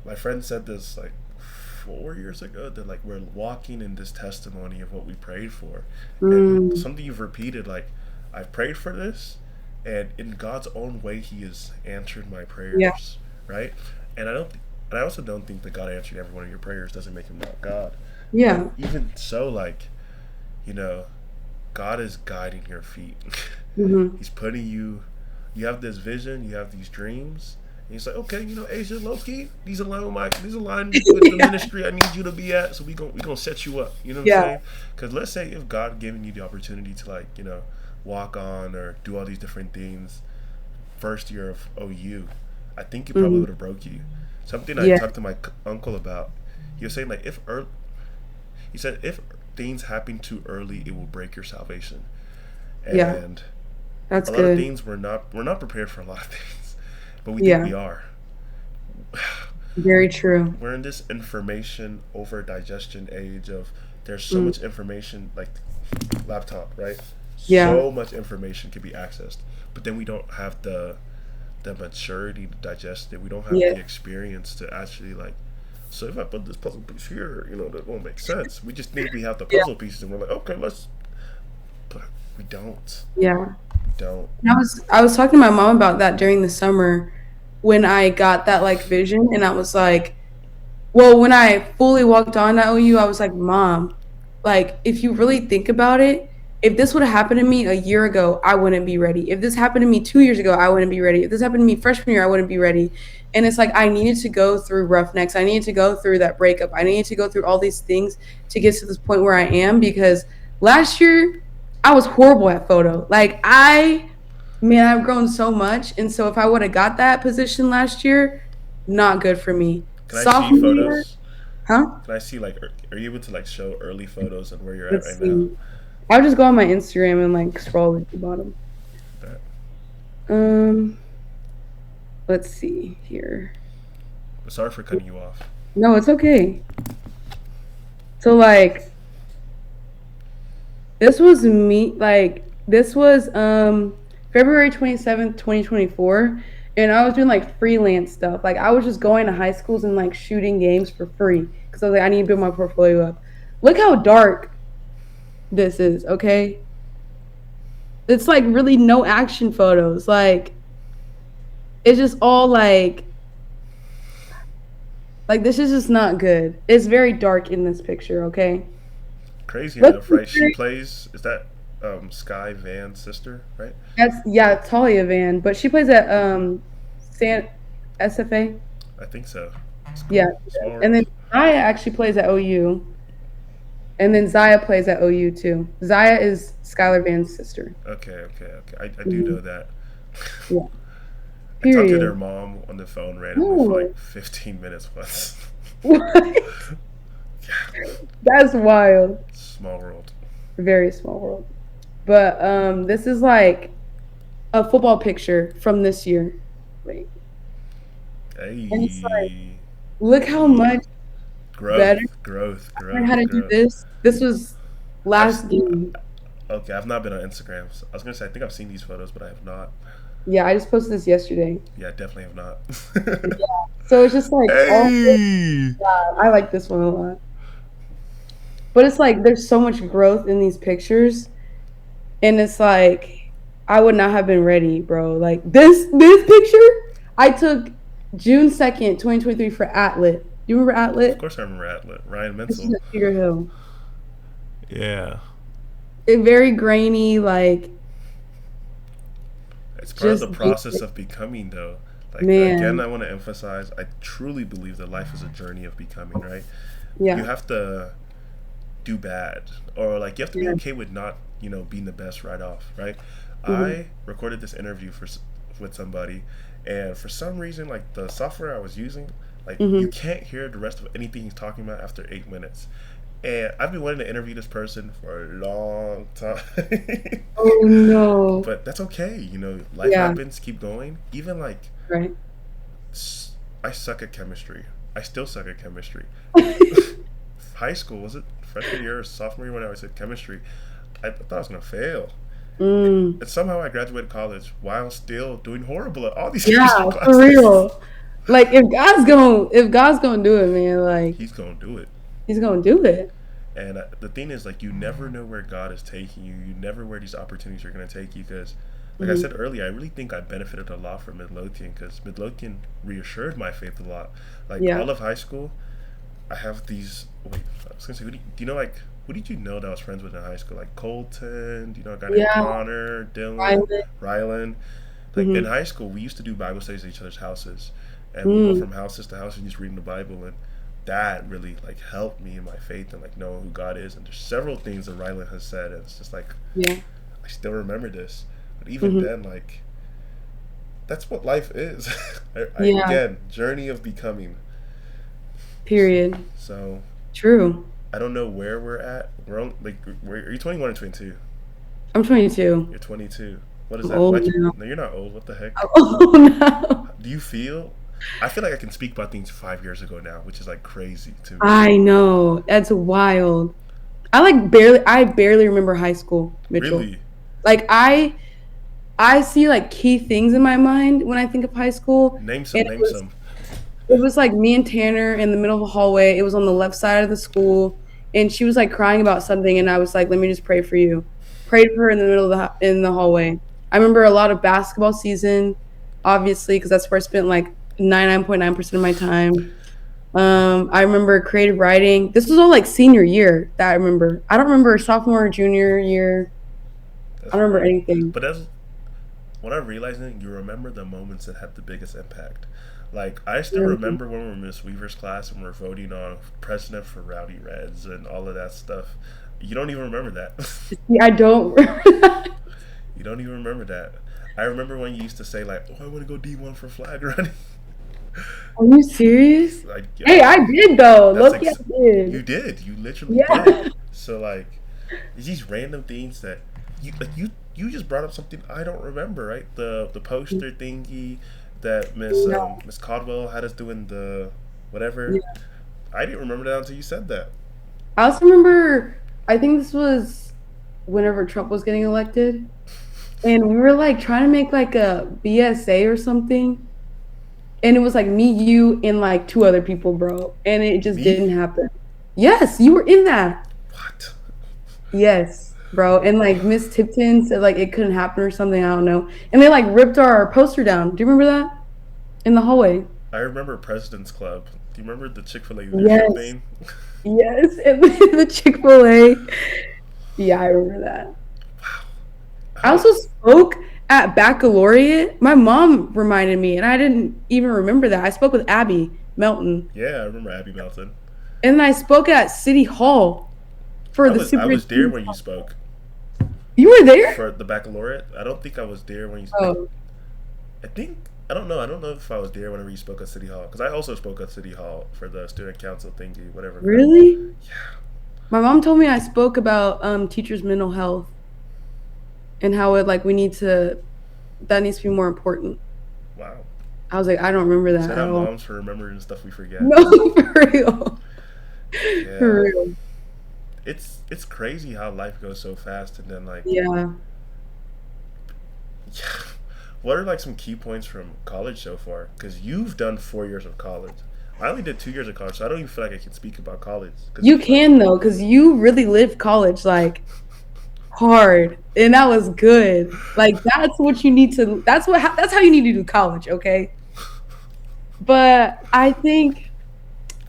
my friend said this like 4 years ago, that like we're walking in this testimony of what we prayed for. And Mm. something you've repeated, like, I've prayed for this, and in God's own way, He has answered my Yeah. prayers, right? And I also don't think that God answering every one of your prayers doesn't make Him not God. But Yeah. even so, like, you know, God is guiding your feet. Hmm. He's putting you. You have this vision. You have these dreams. And he's like, okay, Asia, low key, these align with the Yeah. ministry I need you to be at. So we gonna set you up. You know what I'm Yeah. saying? Because let's say if God given you the opportunity to like walk on or do all these different things first year of OU, I think he probably Hmm. would have broke you. Something I Yeah. talked to my uncle about. He was saying like he said if things happen too early, it will break your salvation. Yeah. And That's a lot of good. things we're not prepared for a lot of things, but we think Yeah. we are. Very true. We're in this information over digestion age of there's so Mm. much information like laptop, right? Yeah. So much information can be accessed, but then we don't have the maturity to digest it. We don't have Yeah. the experience to actually like. So if I put this puzzle piece here, that won't make sense. We just think we have the Yeah. puzzle pieces, and we're like, okay, let's. But we don't. Yeah. We don't. And I was talking to my mom about that during the summer, when I got that like vision, and I was like, well, when I fully walked on at OU, I was like, Mom, like, if you really think about it, if this would have happened to me a year ago, I wouldn't be ready. If this happened to me 2 years ago, I wouldn't be ready. If this happened to me freshman year, I wouldn't be ready. And it's like I needed to go through roughnecks. I needed to go through that breakup. I needed to go through all these things to get to this point where I am, because last year I was horrible at photo. Like man, I've grown so much. And so if I would have got that position last year, not good for me. Can I see Sophomore year, photos? huh? Can I see like are you able to like show early photos and where you're at Let's right now? see. I'll just go on my Instagram and like scroll at the bottom. That Um, let's see here. sorry for cutting you off. No, it's okay. So like this was me, like this was February 27th, 2024, and I was doing like freelance stuff. Like I was just going to high schools and like shooting games for free, because I was like, I need to build my portfolio up. Look how dark this is, okay? It's like really no action photos. Like it's just all like Like this is just not good. It's very dark in this picture, okay? Crazy Let's enough, right? She compare- plays. Is that Sky Van's sister, right? That's yeah, Talia Van, but she plays at San SFA. I think so. It's Yeah. cool. Small And then world. Zaya actually plays at OU. And then Zaya plays at OU too. Zaya is Skylar Van's sister. Okay, okay, okay. I do know Mhm. that. Yeah. I talked to their Period. mom on the phone randomly for No. like 15 minutes once. What? Yeah, That's wild. small world. Very small world. But this is like a football picture from this year. Wait. And it's like, Hey, look how hey, much better growth, growth, I learned how growth, to do growth. this. This was I've last game. okay. I've not been on Instagram. So I was gonna say I think I've seen these photos, but I have not. Yeah, I just posted this yesterday. Yeah, I definitely have Yeah. not. So it's just like all Hey. I like this one a lot. But it's like there's so much growth in these pictures and it's like I would not have been ready, bro. Like this picture I took June 2nd, 2023 for Atlet. Do you remember Of Atlet? course, I remember Atlet. Ryan This is Menzel. at Cedar Hill. Yeah, It very grainy, like it's part of just the process basic. of becoming, though. Like again, Man. I want to emphasize. I truly believe that life is a journey of becoming. Right? You Yeah. have to do bad, or like you have to be Yeah. okay with not, being the best right off. Right? Hmm. I recorded this interview with somebody, and for some reason, like the software I was using, like you Hmm. can't hear the rest of anything he's talking about after 8 minutes. And I've been wanting to interview this person for a long time. Oh no. But that's okay. Life Yeah. happens, keep going. Even like, Right. I suck at chemistry. I still suck at chemistry. High school, was it freshman year or sophomore year when I said chemistry? I thought I was going to fail. Mm. And somehow I graduated college while still doing horrible at all these chemistry Yeah, for classes. real. Like if God's gonna do it, man, like He's going to do it. he's gonna do it. And the thing is, like, you never know where God is taking you. You never where these opportunities are going to take you. Because, like I Hmm. said earlier, I really think I benefited a lot from Midlothian because Midlothian reassured my faith a lot. Like, Yeah. all of high school, I have these. Wait, I was going to say, do you know, like, who did you know that I was friends with in high school? Like, Colton, do you know a guy named Yeah. Connor, Dylan, Violent. Rylan? Like, in Hmm. high school, we used to do Bible studies at each other's houses. And we go Mm. from houses to houses and just reading the Bible. And that really like helped me in my faith and like knowing who God is. And there's several things that Rylan has said, and it's just like Yeah. I still remember this. But even Hmm. then, like that's what life is. Yeah. Again, journey of becoming. Period. So True. I don't know where we're at. Are you 21 or 22? I'm 22. You're 22. What is I'm that? old Why'd you? now. No, you're not old. What the heck? I'm old now. Do you feel? I feel like I can speak about things 5 years ago now, which is like crazy to me. I know. That's wild. I barely remember high school, Mitchell. Really? Like I see like key things in my mind when I think of high school. Name And some. Name some. it was like me and Tanner in the middle of the hallway. It was on the left side of the school, and she was like crying about something, and I was like, "Let me just pray for you." Prayed for her in the middle of in the hallway. I remember a lot of basketball season, obviously, because that's where I spent like 99.9% of my time. I remember creative writing. This was all like senior year that I remember. I don't remember sophomore or junior year. I That's don't remember wild. anything. But that's what I'm realizing. You remember the moments that had the biggest impact. Like I still Mhm. remember when we were in Miss Weaver's class and we are voting on president for Rowdy Reds and all of that stuff. You don't even remember that. Yeah, I don't remember that. You don't even remember that. I remember when you used to say like, "Oh, I want to go D1 for flag running." Are you serious? Like, Hey, I did though. that's Look, I you did. did. You literally did. Yeah. So like, it's these random things that you just brought up something I don't remember, right? The poster thingy that No. Miss Caldwell had us doing the whatever. Yeah. I didn't remember that until you said that. I also remember, I think this was whenever Trump was getting elected, and we were like trying to make like a BSA or something, and it was like me, you, and like two other people, bro, and it just Me? didn't happen. Yes, you were in that. What? Yes, bro, and like Miss Tipton said like it couldn't happen or something. I don't know, and they like ripped our poster down. Do you remember that in the hallway? I remember President's Club. Do you remember the Chick-fil-A leadership Yes, thing? yes, and the Chick-fil-A. Yeah, I remember that. I How? also spoke at baccalaureate. My mom reminded me, and I didn't even remember that. I spoke with Abby Melton, Yeah, I remember Abby Melton. and then I spoke at City Hall for the I was there superintendent's when you office. spoke You were there? for the baccalaureate. I don't think I was there when you. Oh, I think I don't know. I don't know if I was there whenever you spoke at City Hall because I also spoke at City Hall for the student council thingy, whatever crap. really? Yeah. My mom told me I spoke about teachers' mental health and how it like we need to that needs to be more important. Wow. I was like, I don't remember that Shout at out all. moms for remembering stuff we forget. No, for real. For Yeah. real. It's crazy how life goes so fast and then like Yeah. yeah. What are like some key points from college so far? Because you've done 4 years of college. I only did 2 years of college, so I don't even feel like I can speak about college. Because You it's like, can though, because you really lived college like hard. And that was good. Like that's what you need to that's how you need to do college, okay? But I think,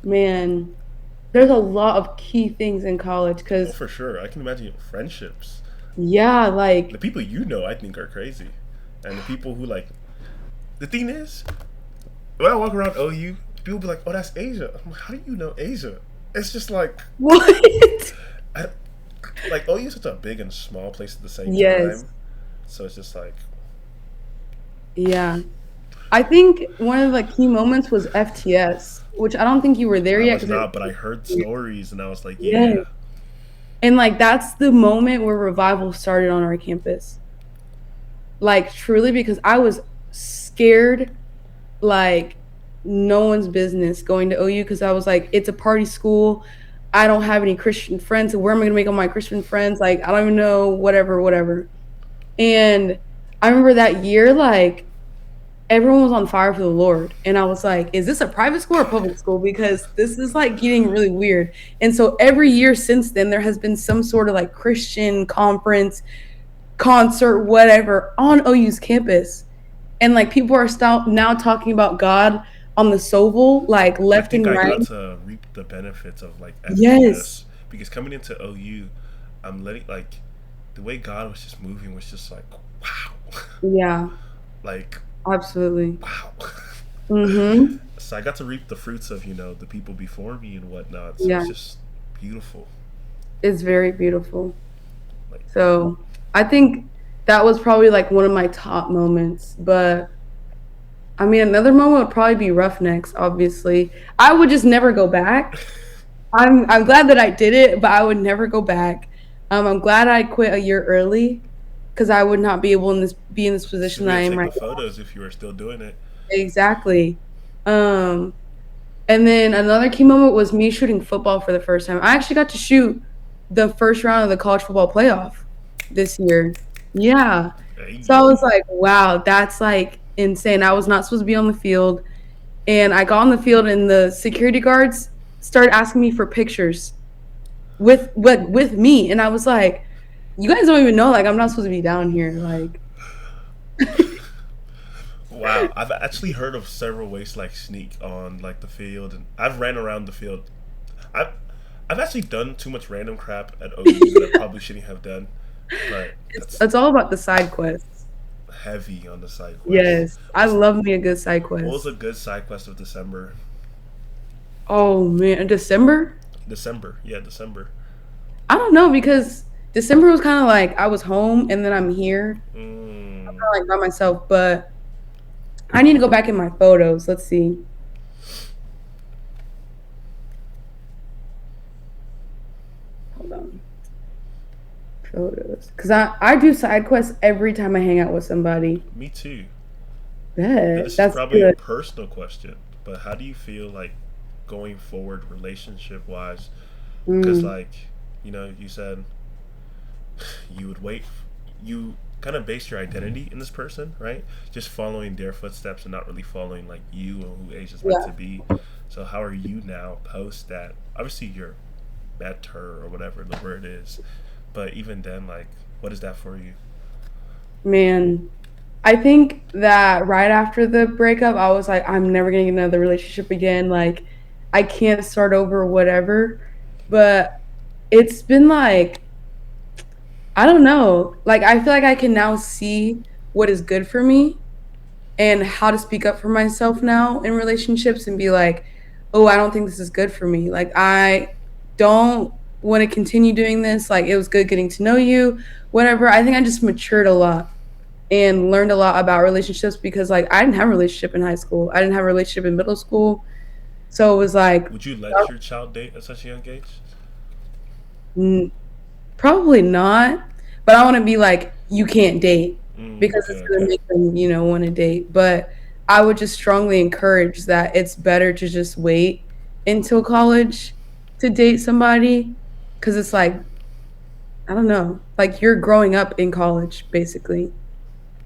man, there's a lot of key things in college oh, because for sure. I can imagine friendships. yeah, The like people you know, I think, are crazy, and the people who like. The thing is, when I walk around OU, people be like, "Oh, that's Asia." I'm like, "How do you know Asia?" It's just like, what? I, like OU is such a big and small place at the same Yes. time. So it's just like, Yeah. I think one of the key moments was FTS, which I don't think you were there I yet was because not, but I heard stories, and I was like, yeah. "Yeah." And like that's the moment where revival started on our campus. Like truly because I was scared like no one's business going to OU because I was like, it's a party school. I don't have any Christian friends. So where am I gonna make all my Christian friends? Like, I don't even know, whatever, whatever. And I remember that year, like everyone was on fire for the Lord. And I was like, is this a private school or public school? Because this is like getting really weird. And so every year since then, there has been some sort of like Christian conference, concert, whatever on OU's campus. And like people are now talking about God on the Soval, like I left think and I right. got to reap the benefits of like Yes. FTS because coming into OU, I'm letting like the way God was just moving was just like, wow, Yeah, like absolutely. wow. Mm-hmm. So I got to reap the fruits of the people before me and whatnot. So Yeah, it's just beautiful. it's very beautiful. Like So I think that was probably like one of my top moments. But I mean, another moment would probably be Roughnecks, obviously. I would just never go back. I'm glad that I did it, but I would never go back. I'm glad I quit a year early because I would not be in this still position be that I able to am take right the photos if you were still doing it. now. Exactly. Um, and then another key moment was me shooting football for the first time. I actually got to shoot the first round of the college football playoff this year. Yeah. So I was Hey, like, wow, that's like insane. I was not supposed to be on the field. And I got on the field and the security guards started asking me for pictures with me. And I was like, you guys don't even know, like I'm not supposed to be down here. Like wow, I've actually heard of several ways to like sneak on like the field, and I've ran around the field. I've I've actually done too much random crap at OU that I probably shouldn't have done, but that's it's all about the side quests. heavy on the side quest. Yes. I What's love me a good side what was quest. a good side quest of December? Oh man, December? December, yeah, December. I don't know because December was kind of like I was home and then I'm here, Mm, kind of like by myself. But I need to go back in my photos. Let's see. Hold on. Photos. Because I do side quests every time I hang out with somebody. me too. But Bet. this is That's probably a good. personal question, but how do you feel like going forward relationship wise? Because Mm, like you said you would wait. You kind of base your identity in this person, right? Just following their footsteps and not really following like you and who Asia's meant yeah. to be. So how are you now post that? Obviously, you're better or whatever the word is, but even then, like, what is that for you? Man. I think that right after the breakup, I was like, I'm never gonna get another relationship again. Like, I can't start over, whatever. But it's been like, I don't know. Like, I feel like I can now see what is good for me and how to speak up for myself now in relationships and be like, oh, I don't think this is good for me. Like, I don't want to continue doing this. Like, it was good getting to know you, whatever. I think I just matured a lot and learned a lot about relationships because, like, I didn't have a relationship in high school, I didn't have a relationship in middle school. So it was like, Would you let your child date at such a young age? mm, probably not. But I want to be like, you can't date because Okay, it's going to okay. make them, want to date. But I would just strongly encourage that it's better to just wait until college to date somebody because it's like, I don't know, like you're growing up in college, basically.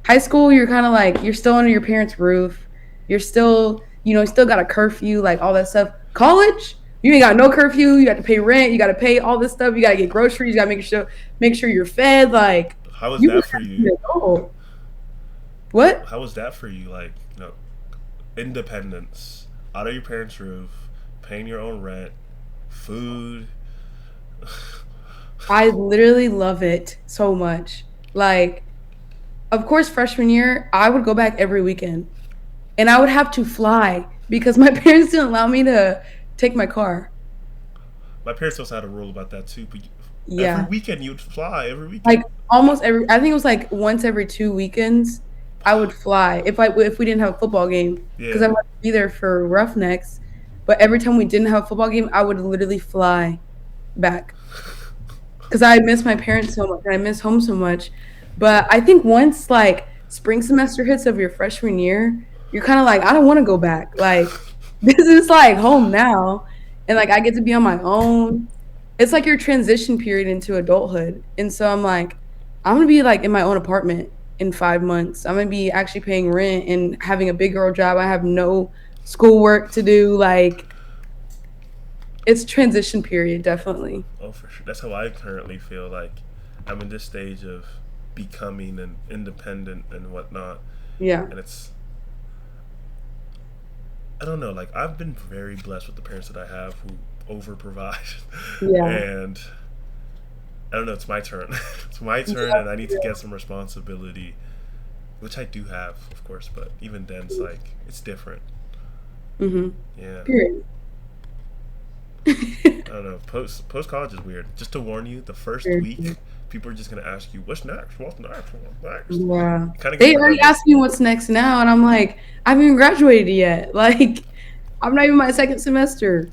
High school, you're kind of like, you're still under your parents' roof. You're still, still got a curfew, like all that stuff. College, you ain't got no curfew. You got to pay rent. You got to pay all this stuff. You got to get groceries. You got to make sure you're fed. Like How was you that really for have to be you? an adult. What? How was that for you? Like, independence, out of your parents' roof, paying your own rent, food. I literally love it so much. Like, of course, freshman year, I would go back every weekend, and I would have to fly because my parents didn't allow me to take my car. My parents also had a rule about that too. But every Yeah. weekend you'd fly. Every Like weekend. almost every, I think it was like once every 2 weekends, I would fly if we didn't have a football game because Yeah. I would be there for Roughnecks. But every time we didn't have a football game, I would literally fly back because I miss my parents so much and I miss home so much. But I think once like spring semester hits of your freshman year, you're kind of like, I don't want to go back. Like this is like home now, and like I get to be on my own. It's like your transition period into adulthood, and so I'm like, I'm gonna be like in my own apartment in 5 months. I'm gonna be actually paying rent and having a big girl job. I have no schoolwork to do. Like it's transition period, definitely. Oh, for sure. That's how I currently feel. Like, I'm in this stage of becoming an independent and whatnot, Yeah, and it's, I don't know. Like, I've been very blessed with the parents that I have who over provide, yeah, and I don't know. It's my turn. It's my turn, and I need to get some responsibility, which I do have, of course. But even then, it's like it's different. mm-hmm. Yeah. Period. I don't know. Post college is weird. Just to warn you, the first week, Seriously. people are just gonna ask you, "What's next? What's next? What's next?" Yeah. It kind of gets They already redundant. asked me what's next now, and I'm like, I haven't even graduated yet. Like, I'm not even my second semester.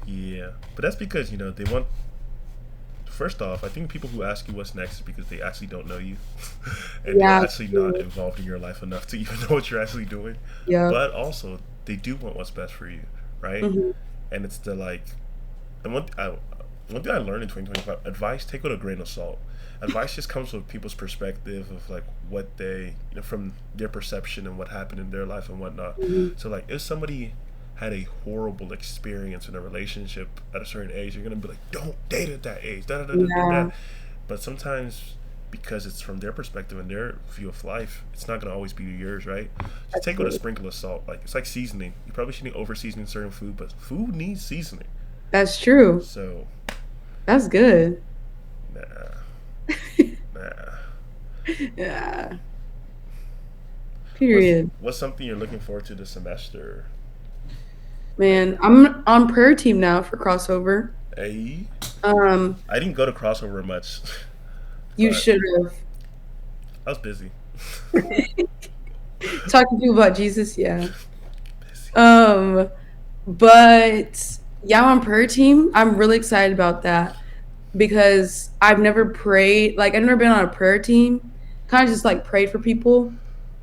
Yeah, but that's because they want. First off, I think people who ask you what's next is because they actually don't know you, and you're Yeah, actually not true. involved in your life enough to even know what you're actually doing. Yep. But also, they do want what's best for you, right? Hmm. And it's the like, and one thing I learned in 2025, advice take with a grain of salt. Advice just comes from people's perspective of like what they, from their perception and what happened in their life and whatnot. Hmm. So like, if somebody had a horrible experience in a relationship at a certain age, you're gonna be like, don't date at that age, da da da da da. Da. Yeah, But sometimes, because it's from their perspective and their view of life, it's not gonna always be yours, right? Just take it with a absolutely. sprinkle of salt. Like it's like seasoning. You probably shouldn't over seasoning certain food, but food needs seasoning. That's true. So, That's good. nah, nah. Yeah. What's Period. what's something you're looking forward to this semester? Like, Man, I'm on prayer team now for crossover. a Um, I didn't go to crossover much, you but should have I was busy. talking to people about Jesus. Yeah. Busy. Um, but yeah, I'm on prayer team. I'm really excited about that because I've never prayed, like I've never been on a prayer team, kind of just like prayed for people.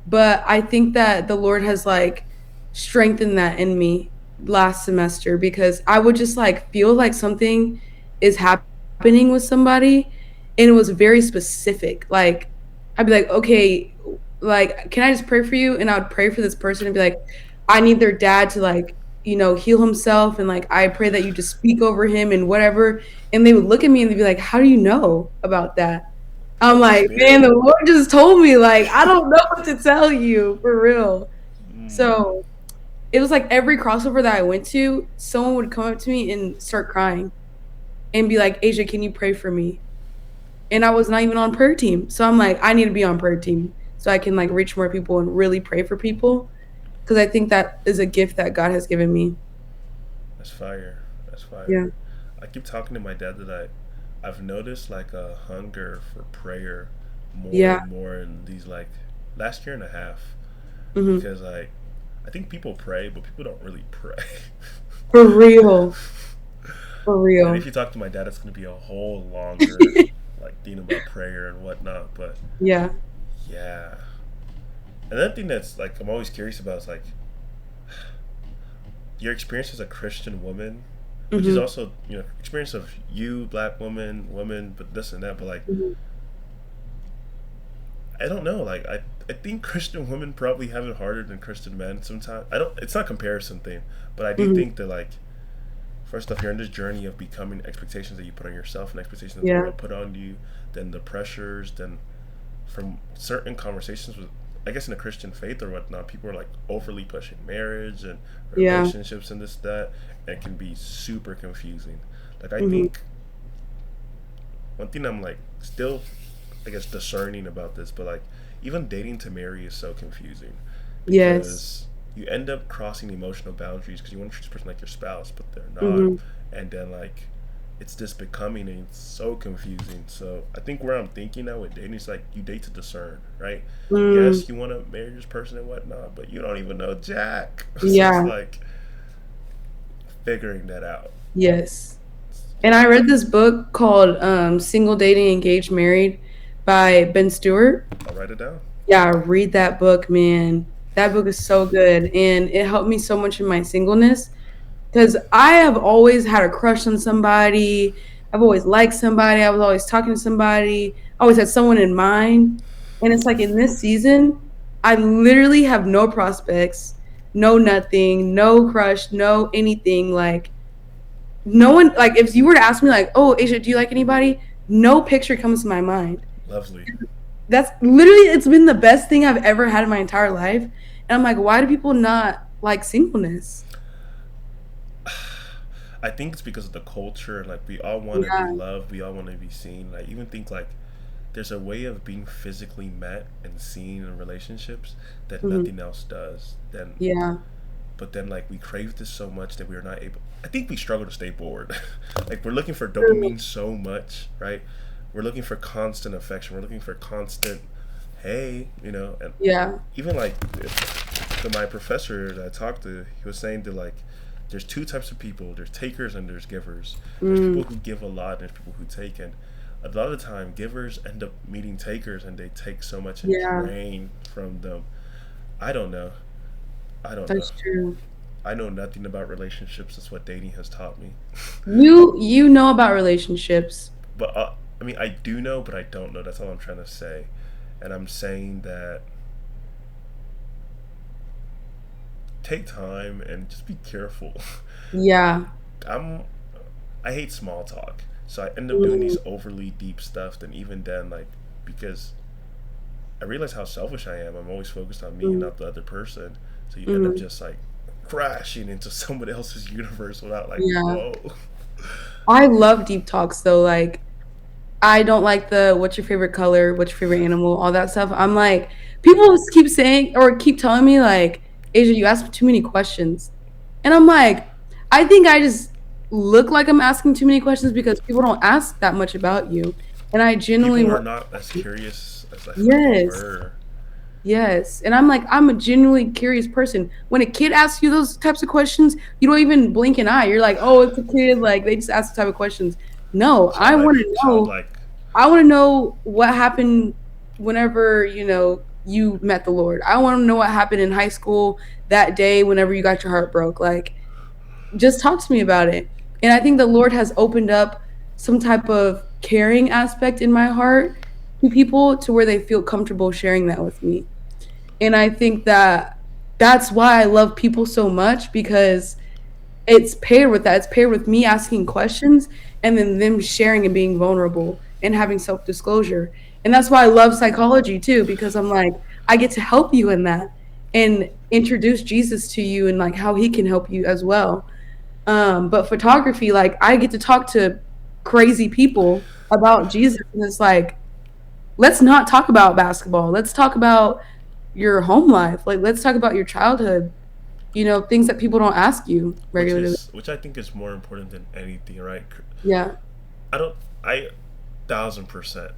But I think that the Lord has like strengthened that in me last semester because I would just like feel like something is happening with somebody and it was very specific. Like I'd be like, okay, like can I just pray for you? And I would pray for this person and be like, I need their dad to like, heal himself and like I pray that you just speak over him and whatever. And they would look at me and they'd be like, how do you know about that? I'm Holy like, man, Spirit. the Lord just told me, like, I don't know what to tell you for real. Mm. So it was like every crossover that I went to, someone would come up to me and start crying and be like, Asia, can you pray for me? And I was not even on prayer team. So I'm like, I need to be on prayer team so I can like reach more people and really pray for people. Cause I think that is a gift that God has given me. That's fire. That's Yeah. fire. I keep talking to my dad that I've noticed like a hunger for prayer more Yeah. and more in these like last year and a half Hmm. because like I think people pray, but people don't really pray. For real. For And if real. you talk to my dad, it's gonna be a whole longer like thing about prayer and whatnot. But Yeah. yeah, another thing that's like I'm always curious about is like your experience as a Christian woman, which is Hmm. also experience of you, black woman, but this and that. But like Hmm. I don't know, like I think Christian women probably have it harder than Christian men sometimes. I don't. It's not a comparison thing, but I do Hmm. think that like first off, you're in this journey of becoming expectations that you put on yourself and expectations that the Yeah. world put on you, then the pressures, then from certain conversations with I guess in the Christian faith or whatnot, people are like overly pushing marriage and Yeah. relationships and this that, and it can be super confusing. Like I Hmm. think one thing I'm like still I guess discerning about this, but like even dating to marry is so confusing Yes. because you end up crossing emotional boundaries because you want to treat this person like your spouse, but they're not, Hmm. and then like it's just becoming and it's so confusing. So I think where I'm thinking now with dating is like you date to discern, right? Mm. Yes, you want to marry this person and whatnot, but you don't even know Jack, so it's Yeah. like figuring that out. Yes. And I Yeah, read this book called Single Dating Engaged Married by Ben Stewart. I'll write it down. Yeah, read that book, man. That book is so good. And it helped me so much in my singleness because I have always had a crush on somebody. I've always liked somebody. I was always talking to somebody. I always had someone in mind. And it's like in this season, I literally have no prospects, no nothing, no crush, no anything. Like, no one, like, if you were to ask me, like, oh, Asia, do you like anybody? No picture comes to my mind. Lovely. That's literally, it's been the best thing I've ever had in my entire life. And I'm like, why do people not like singleness? I think it's because of the culture. Like we all want to be Yeah. loved. We all want to be seen. I even think like there's a way of being physically met and seen in relationships that Hmm. nothing else does. Then, Yeah. but then like we crave this so much that we're not able. I think we struggle to stay bored. Like we're looking for True. dopamine so much, right? We're looking for constant affection. We're looking for constant, hey, and Yeah. even like to my professor that I talked to, he was saying that like there's two types of people. There's takers and there's givers. There's people Mm. who give a lot and there's people who take. And a lot of the time, givers end up meeting takers and they take so much and Yeah. drain from them. I don't know. I don't know. That's true. I know nothing about relationships. That's what dating has taught me. You know about relationships. But I mean, I do know, but I don't know. That's all I'm trying to say. And I'm saying that take time and just be careful. Yeah. I'm I hate small talk. So I end up doing Mm. these overly deep stuff. Then even then, like because I realize how selfish I am. I'm always focused on me and Mm. not the other person. So you end up Mm. just like crashing into someone else's universe without like, Yeah. whoa. I love deep talks though. Like, I don't like the what's your favorite color, what's your favorite animal, all that stuff. I'm like, people keep saying or keep telling me like, Asia, you ask too many questions. And I'm like, I think I just look like I'm asking too many questions because people don't ask that much about you. And I genuinely People are want. not as curious as I feel like they Yes. were. Yes. And I'm like, I'm a genuinely curious person. When a kid asks you those types of questions, you don't even blink an eye. You're like, oh, it's a kid. Like, they just ask the type of questions. No, I want to know. Childlike. I want to know what happened whenever, you met the Lord. I want to know what happened in high school that day whenever you got your heart broke. Like, just talk to me about it. And I think the Lord has opened up some type of caring aspect in my heart to people to where they feel comfortable sharing that with me. And I think that that's why I love people so much because it's paired with that. It's paired with me asking questions and then them sharing and being vulnerable and having self disclosure. And that's why I love psychology too, because I'm like, I get to help you in that and introduce Jesus to you and like how he can help you as well. But photography, like I get to talk to crazy people about Jesus, and it's like, let's not talk about basketball. Let's talk about your home life. Like, let's talk about your childhood. You know, things that people don't ask you regularly. Which I think is more important than anything, right? Yeah, I don't I 1,000%.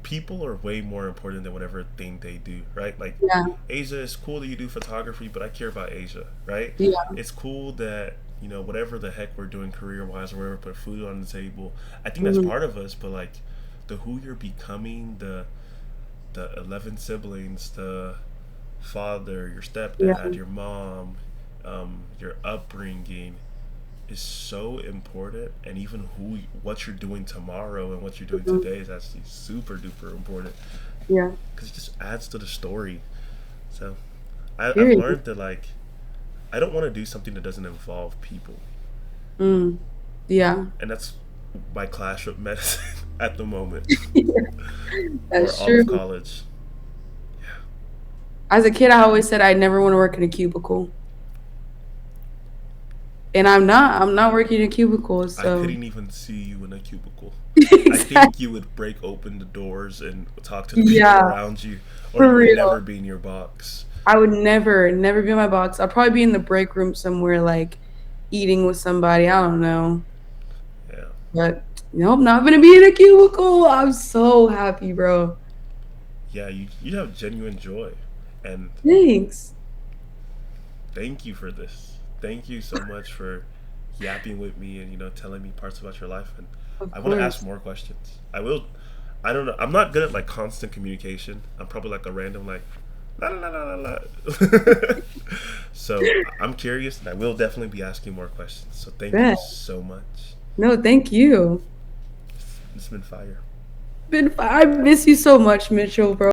People are way more important than whatever thing they do, right? Like yeah, Asia, is cool that you do photography, but I care about Asia, right? yeah, It's cool that whatever the heck we're doing career wise or whatever, put food on the table. I think that's hmm, part of us, but like the who you're becoming, the 11 siblings, the father, your yeah, stepdad, your mom, your upbringing is so important, and even what you're doing tomorrow and what you're doing hmm, today is actually super duper important yeah. because it just adds to the story. So I've Period. learned that like I don't want to do something that doesn't involve people, Mm, yeah, and that's my classroom medicine at the moment or that's all of true. college. As a kid, I always said I'd never want to work in a cubicle, and I'm not. I'm not working in a cubicle, I so couldn't even see you in a cubicle. I exactly. think you would break open the doors and talk to the people Yeah, around you, or for you would never real. be in your box. I would never, never be in my box. I'd probably be in the break room somewhere, like eating with somebody. I don't know, Yeah. but nope, not gonna be in a cubicle. I'm so happy, bro. Yeah, you have genuine joy, and Thanks. thank you for this. Thank you so much for yapping with me and telling me parts about your life. And Of I want to ask course. more questions. I will. I don't know. I'm not good at like constant communication. I'm probably like a random like la la la la la. So I'm curious, and I will definitely be asking more questions. So thank you Bet. so much. No, thank you. It's been fire. I miss you so much, Mitchell, bro.